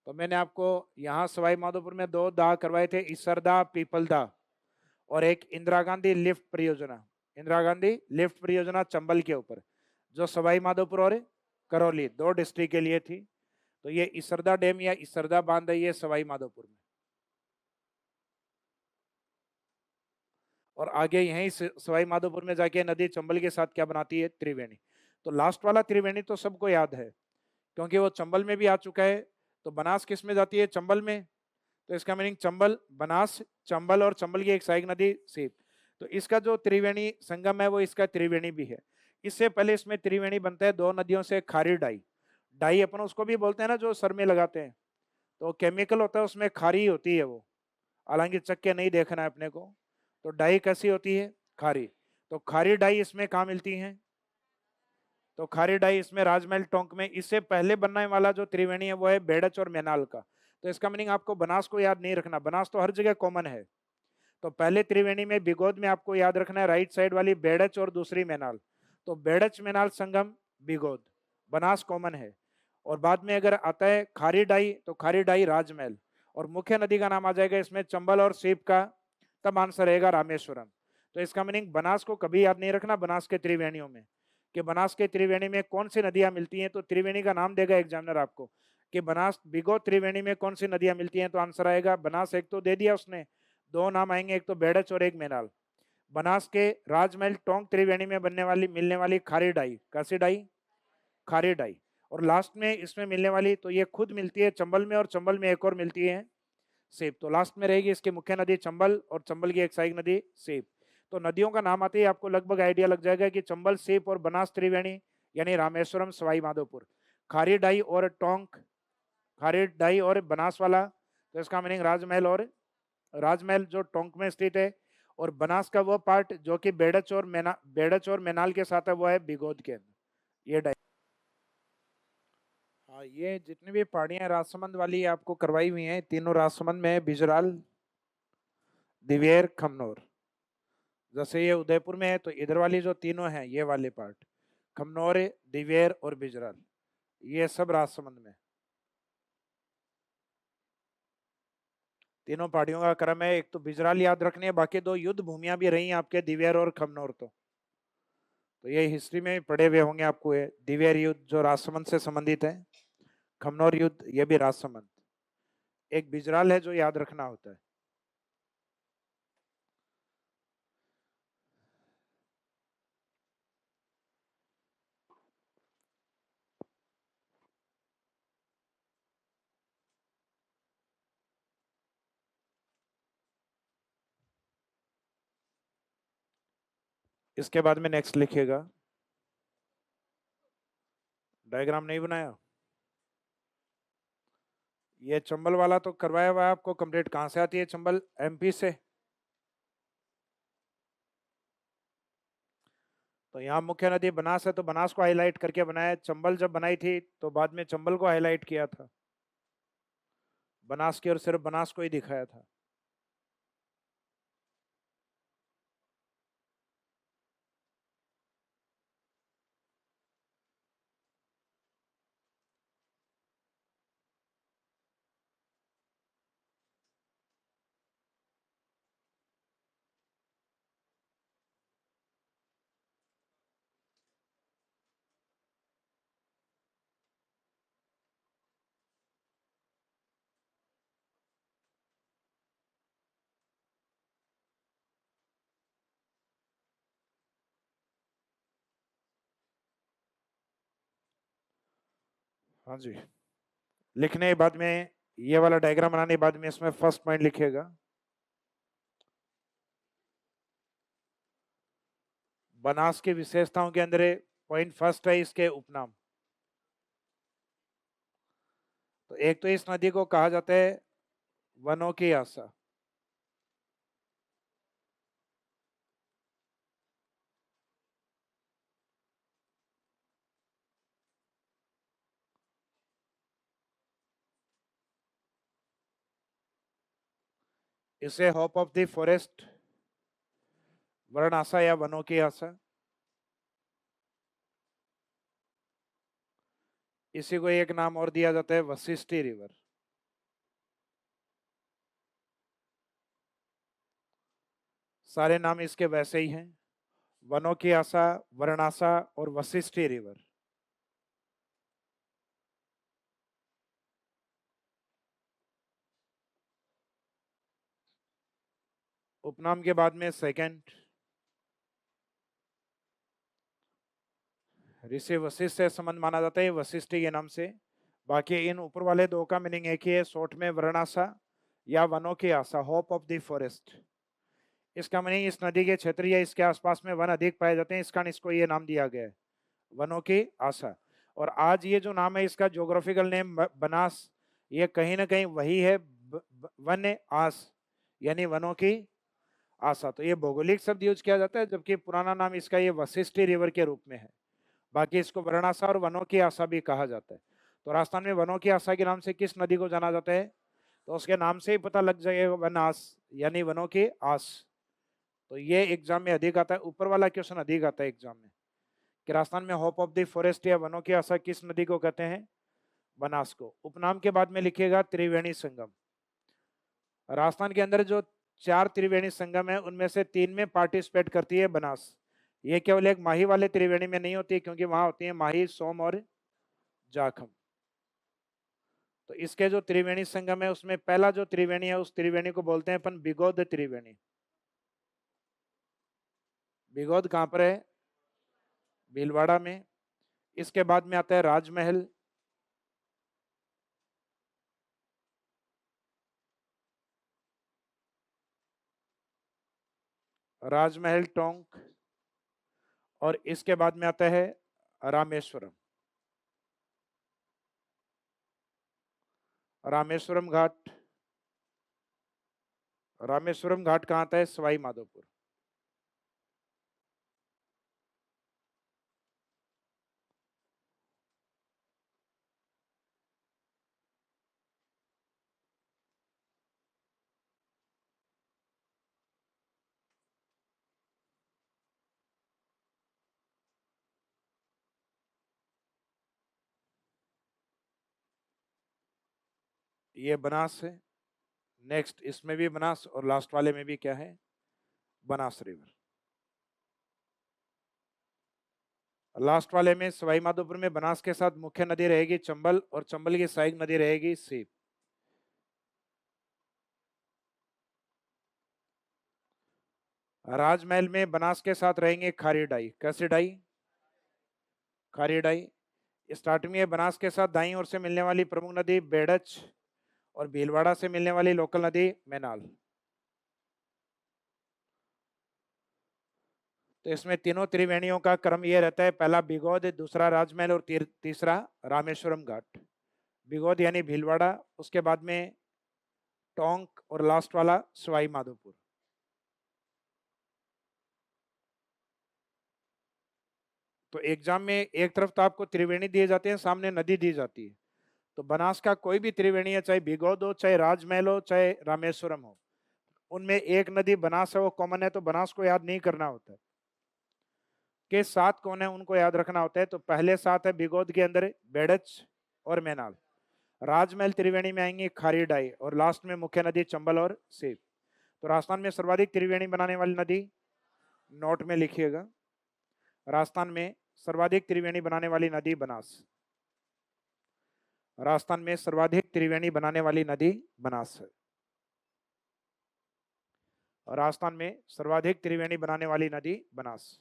तो मैंने आपको यहाँ सवाई माधोपुर में दो दाह करवाए थे, इसरदा पीपलदा, और एक इंदिरा गांधी लिफ्ट परियोजना। इंदिरा गांधी लिफ्ट परियोजना चंबल के ऊपर, जो सवाई माधोपुर और करौली दो डिस्ट्रिक्ट के लिए थी। तो ये इसरदा डैम या इसरदा बांध है, ये सवाई माधोपुर में। और आगे यहीं सवाई माधोपुर में जाके नदी चंबल के साथ क्या बनाती है? त्रिवेणी। तो लास्ट वाला त्रिवेणी तो सबको याद है क्योंकि वो चंबल में भी आ चुका है। तो बनास किस में जाती है? चंबल में। तो इसका मीनिंग चंबल, बनास, चंबल और चंबल की एक सहायक नदी सीप। तो इसका जो त्रिवेणी संगम है वो इसका त्रिवेणी भी है। इससे पहले इसमें त्रिवेणी बनता है दो नदियों से खारी डाई। डाई अपन उसको भी बोलते हैं ना जो सर में लगाते हैं, तो केमिकल होता है उसमें खारी होती है वो, हालांकि चख के नहीं देखना है अपने को। तो डाई कैसी होती है? खारी। तो खारी डाई इसमें कहाँ मिलती है? तो खारी डाई इसमें राजमहल टोंक में। इससे पहले बनने वाला जो त्रिवेणी है वो है बेड़च और मैनाल का। तो इसका मीनिंग आपको बनास को याद नहीं रखना, बनास तो हर जगह कॉमन है। तो पहले त्रिवेणी में बिगोद में आपको याद रखना है राइट साइड वाली बेड़च और दूसरी मैनाल। तो बेड़च मैनाल संगम बिगोद, बनास कॉमन है। और बाद में अगर आता है खारी डाई तो खारी डाई राजमहल। और मुख्य नदी का नाम आ जाएगा इसमें चंबल और सीप का, तब आंसर रहेगा रामेश्वरम। तो इसका मीनिंग बनास को कभी याद नहीं रखना बनास के त्रिवेणियों में, कि बनास के त्रिवेणी में कौन सी नदियां मिलती हैं। तो त्रिवेणी का नाम देगा एग्जामिनर आपको कि बनास बिगो त्रिवेणी में कौन सी नदियां मिलती हैं, तो आंसर आएगा बनास। एक तो दे दिया उसने, दो नाम आएंगे, एक तो बेड़च और एक मैनाल। बनास के राजमहल टोंक त्रिवेणी में बनने वाली मिलने वाली खारी डाई, कैसी डाई? खारी डाई। और लास्ट में इसमें मिलने वाली तो ये खुद मिलती है चंबल में, और चंबल में एक और मिलती है सेब। तो लास्ट में रहेगी इसकी मुख्य नदी चंबल और चंबल की एक सहायक नदी सेब। तो नदियों का नाम आते ही आपको लगभग आइडिया लग जाएगा कि चंबल, सेब और बनास त्रिवेणी यानी रामेश्वरम, सवाई माधोपुर। खारी डाई और टोंक, खारी डाई और बनास वाला, तो इसका मीनिंग राजमहल, और राजमहल जो टोंक में स्थित है। और बनास का वो पार्ट जो कि बेड़च और मैनाल के साथ है वो है बिगोद के अंदर। ये डाई। हाँ, ये जितनी भी पहाड़ियां राजसमंद वाली आपको करवाई हुई हैं, तीनों राजसमंद में है। बिजराल, दिवेर, खमनोर। जैसे ये उदयपुर में है तो इधर वाली जो तीनों हैं ये वाले पार्ट, खमनोर, दिवेर और बिजरल, ये सब राजसमंद में। तीनों पहाड़ियों का क्रम है। एक तो बिजराल याद रखनी है, बाकी दो युद्ध भूमियां भी रही हैं आपके, दिवेर और खमनोर। तो ये हिस्ट्री में भी पढ़े हुए होंगे आपको। ये दिवेर युद्ध जो राजसमंद से संबंधित है, खमनोर युद्ध ये भी राजसमंद। एक बिजराल है जो याद रखना होता है। इसके बाद में नेक्स्ट लिखिएगा। डायग्राम नहीं बनाया? ये चंबल वाला तो करवाया हुआ है आपको कंप्लीट। कहां से आती है चंबल? एमपी से। तो यहाँ मुख्य नदी बनास है तो बनास को हाईलाइट करके बनाया। चंबल जब बनाई थी तो बाद में चंबल को हाईलाइट किया था, बनास की और सिर्फ बनास को ही दिखाया था। हाँ जी। लिखने के बाद में ये वाला डायग्राम बनाने के बाद में इसमें फर्स्ट पॉइंट लिखिएगा, बनास की विशेषताओं के अंदर पॉइंट फर्स्ट है इसके उपनाम। तो एक तो इस नदी को कहा जाता है वनों की आशा। इसे होप ऑफ द फॉरेस्ट, वर्ण आशा या वनों की आशा। इसी को एक नाम और दिया जाता है वशिष्ठी रिवर। सारे नाम इसके वैसे ही हैं, वनों की आशा, वर्णाशा और वशिष्ठी रिवर। उपनाम के बाद में सेकंड, ऋषि वशिष्ठ से संबंध माना जाता है वशिष्ठी के नाम से। बाकी इन ऊपर वाले दो का मीनिंग एक ही है, शॉर्ट में वर्णाशा या वनों की आशा, होप ऑफ द फॉरेस्ट। इसका मीनिंग इस नदी के क्षेत्र या इसके आसपास में वन अधिक पाए जाते हैं, इस कारण इसको ये नाम दिया गया है, वनों की आशा। और आज ये जो नाम है इसका ज्योग्राफिकल नेम बनास, ये कहीं ना कहीं वही है, वन आस यानी वनों की आशा। तो ये भौगोलिक शब्द यूज किया जाता है, जबकि पुराना नाम इसका ये वशिष्ठी रिवर के रूप में है। बाकी इसको वर्णाशा और वनों की आशा भी कहा जाता है। तो राजस्थान में वनों की आशा के नाम से किस नदी को जाना जाता है? तो उसके नाम से ही पता लग जाएगा, वनास यानी वनों की आस। तो ये एग्जाम में अधिक आता है, ऊपर वाला क्वेश्चन अधिक आता है एग्जाम में, कि राजस्थान में होप ऑफ द फॉरेस्ट या वनों की आशा किस नदी को कहते हैं? बनास को। उपनाम के बाद में लिखिएगा त्रिवेणी संगम। राजस्थान के अंदर जो 4 त्रिवेणी संगम है उनमें से 3 में पार्टिसिपेट करती है बनास। ये केवल एक माही वाले त्रिवेणी में नहीं होती, क्योंकि वहां होती है माही, सोम और जाखम। तो इसके जो त्रिवेणी संगम है उसमें पहला जो त्रिवेणी है उस त्रिवेणी को बोलते हैं अपन बिगोद त्रिवेणी। बिगोद कहां पर है? भीलवाड़ा में। इसके बाद में आता है राजमहल, राजमहल टोंक। और इसके बाद में आता है रामेश्वरम, रामेश्वरम घाट। रामेश्वरम घाट कहां आता है? सवाई माधोपुर। ये बनास है, नेक्स्ट इसमें भी बनास और लास्ट वाले में भी क्या है, बनास रिवर। लास्ट वाले में सवाई माधोपुर में बनास के साथ मुख्य नदी रहेगी चंबल और चंबल की सहायक नदी रहेगी सीप। राजमहल में बनास के साथ रहेंगे खारी डाई। कैसी डाई? खारी डाई। स्टार्टिंग में बनास के साथ दाईं ओर से मिलने वाली प्रमुख नदी बेड़च और भीलवाड़ा से मिलने वाली लोकल नदी मैनाल। तो इसमें तीनों त्रिवेणियों का क्रम यह रहता है, पहला बिगोद, दूसरा राजमहल और तीसरा रामेश्वरम घाट। बिगोद यानी भीलवाड़ा, उसके बाद में टोंक और लास्ट वाला सवाई माधोपुर। तो एग्जाम में एक तरफ तो आपको त्रिवेणी दिए जाते हैं, सामने नदी दी जाती है। तो बनास का कोई भी त्रिवेणी है, चाहे बिगोद हो, चाहे राजमहल हो, चाहे रामेश्वरम हो, उनमें एक नदी बनास है, वो कॉमन है। तो बनास को याद नहीं करना होता है। के सात कौन है उनको याद रखना होता है। तो पहले सात है बिगोद के अंदर बेड़च और मैनाल। राजमहल त्रिवेणी में आएंगे खारी डाई और लास्ट में मुख्य नदी चंबल और सीप। तो राजस्थान में सर्वाधिक त्रिवेणी बनाने वाली नदी, नोट में लिखिएगा, राजस्थान में सर्वाधिक त्रिवेणी बनाने वाली नदी बनास। राजस्थान में सर्वाधिक त्रिवेणी बनाने वाली नदी बनास है। राजस्थान में सर्वाधिक त्रिवेणी बनाने वाली नदी Banas.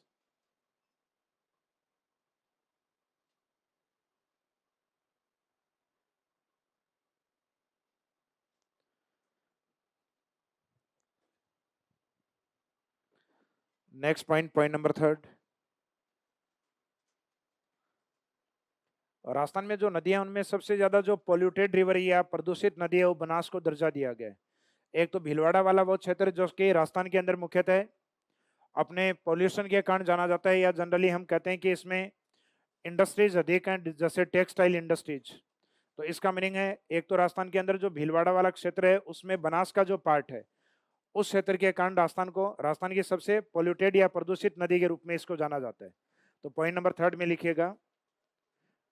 Next point, point number 3। Rajasthan में जो नदियां, उनमें सबसे ज्यादा जो पोल्यूटेड रिवर या प्रदूषित नदी है, वो बनास को दर्जा दिया गया है। एक तो भीलवाड़ा वाला वो क्षेत्र जो कि राजस्थान के अंदर मुख्यतः अपने पोल्यूशन के कारण जाना जाता है, या जनरली हम कहते हैं कि इसमें इंडस्ट्रीज अधिक हैं, जैसे टेक्सटाइल इंडस्ट्रीज। तो इसका मीनिंग है, एक तो राजस्थान के अंदर जो भीलवाड़ा वाला क्षेत्र है, उसमें बनास का जो पार्ट है, उस क्षेत्र के कारण राजस्थान की सबसे पोल्यूटेड या प्रदूषित नदी के रूप में इसको जाना जाता है। तो पॉइंट नंबर 3 में लिखिएगा,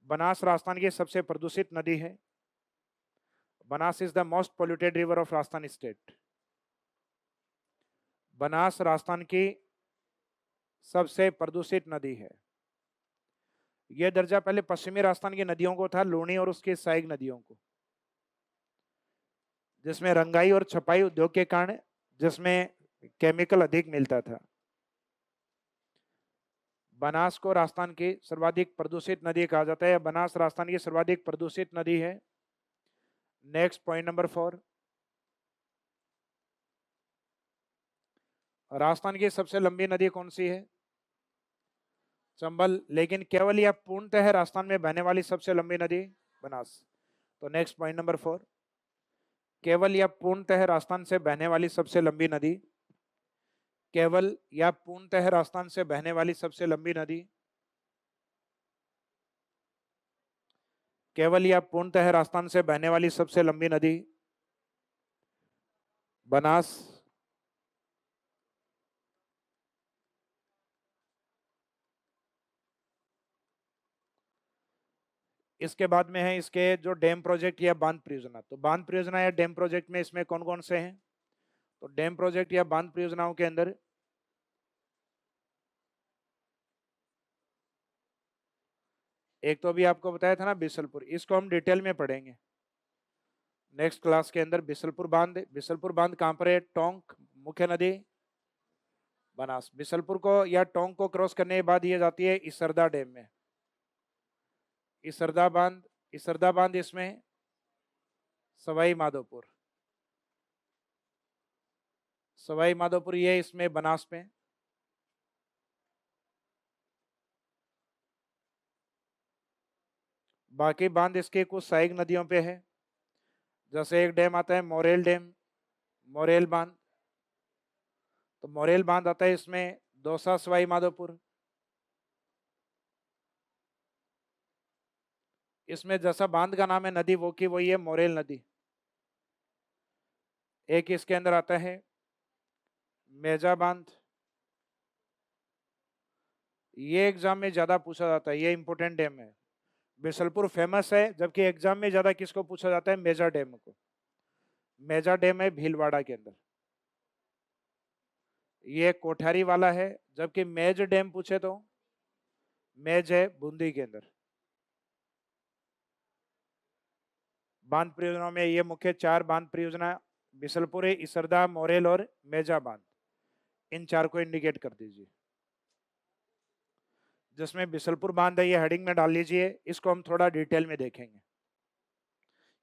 बनास राजस्थान की सबसे प्रदूषित नदी है। Banas is the most polluted river of Rajasthan state. Banas Rajasthan की सबसे प्रदूषित नदी है। यह दर्जा पहले पश्चिमी राजस्थान की नदियों को था, लूणी और उसकी सहायक नदियों को, जिसमें रंगाई और छपाई उद्योग के कारण जिसमें केमिकल अधिक मिलता था। बनास को राजस्थान की सर्वाधिक प्रदूषित नदी कहा जाता है। बनास राजस्थान की सर्वाधिक प्रदूषित नदी है। नेक्स्ट पॉइंट नंबर 4, राजस्थान की सबसे लंबी नदी कौन सी है? चंबल। लेकिन केवल या पूर्णतः राजस्थान में बहने वाली सबसे लंबी नदी बनास। तो नेक्स्ट पॉइंट नंबर 4, केवल या पूर्णतः राजस्थान से बहने वाली सबसे लंबी नदी। केवल या पूर्णतः राजस्थान से बहने वाली सबसे लंबी नदी। केवल या पूर्णतः राजस्थान से बहने वाली सबसे लंबी नदी बनास। इसके बाद में है इसके जो डैम प्रोजेक्ट या बांध परियोजना। तो बांध परियोजना या डैम प्रोजेक्ट में इसमें कौन कौन से हैं? तो डैम प्रोजेक्ट या बांध परियोजनाओं के अंदर एक तो अभी आपको बताया था ना बिसलपुर, इसको हम डिटेल में पढ़ेंगे नेक्स्ट क्लास के अंदर। बिसलपुर बांध, बिसलपुर बांध कहां पर है? टोंक, मुख्य नदी बनास। बिसलपुर को या टोंक को क्रॉस करने के बाद ये जाती है इसरदा डैम में। इसरदा बांध, इसरदा बांध इसमें सवाई माधोपुर, सवाई माधोपुर ये इसमें बनास में। बाकी बांध इसके कुछ सहायक नदियों पे है, जैसे एक डैम आता है मोरेल डैम, मोरेल बांध। तो मोरेल बांध आता है इसमें दौसा सवाई माधोपुर। इसमें जैसा बांध का नाम है नदी वो की वही है, मोरेल नदी। एक इसके अंदर आता है मेजा बांध। ये एग्जाम में ज्यादा पूछा जाता है, ये इंपोर्टेंट डैम है। बिसलपुर फेमस है, जबकि एग्जाम में ज्यादा किसको पूछा जाता है? मेजा डैम को। मेजा डैम है भीलवाड़ा के अंदर, ये कोठारी वाला है। जबकि मेज डैम पूछे तो मेज है बूंदी के अंदर। बांध परियोजनाओं में ये मुख्य 4 बांध परियोजना बिसलपुरी, इसरदा, मोरेल और मेजा बांध, इन 4 को इंडिकेट कर दीजिए। जिसमें बिसलपुर बांध है ये हेडिंग में डाल लीजिए, इसको हम थोड़ा डिटेल में देखेंगे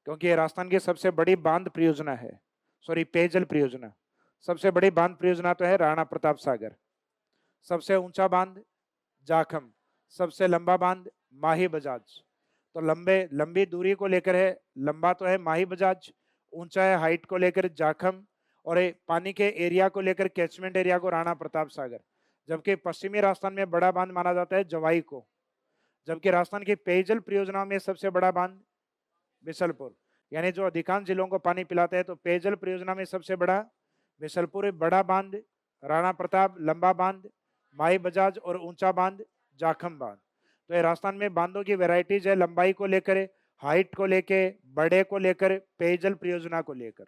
क्योंकि ये राजस्थान की सबसे बड़ी बांध परियोजना है, सॉरी पेयजल परियोजना। सबसे बड़ी बांध परियोजना तो है राणा प्रताप सागर, सबसे ऊंचा बांध जाखम, सबसे लंबा बांध माही बजाज। तो लंबी दूरी को लेकर है, लंबा तो है माही बजाज, ऊंचा है हाइट को लेकर जाखम, और पानी के एरिया को लेकर कैचमेंट एरिया को राणा प्रताप सागर। जबकि पश्चिमी राजस्थान में बड़ा बांध माना जाता है जवाई को। जबकि राजस्थान की पेयजल परियोजनाओं में सबसे बड़ा बांध बिसलपुर, यानी जो अधिकांश जिलों को पानी पिलाते हैं, तो पेयजल परियोजना में सबसे बड़ा बिसलपुर, बड़ा बांध राणा प्रताप, लंबा बांध माही बजाज और ऊंचा बांध जाखम बांध। तो ये राजस्थान में बांधों की वैरायटीज है, लंबाई को लेकर, हाइट को लेकर, बड़े को लेकर, पेयजल परियोजना को लेकर।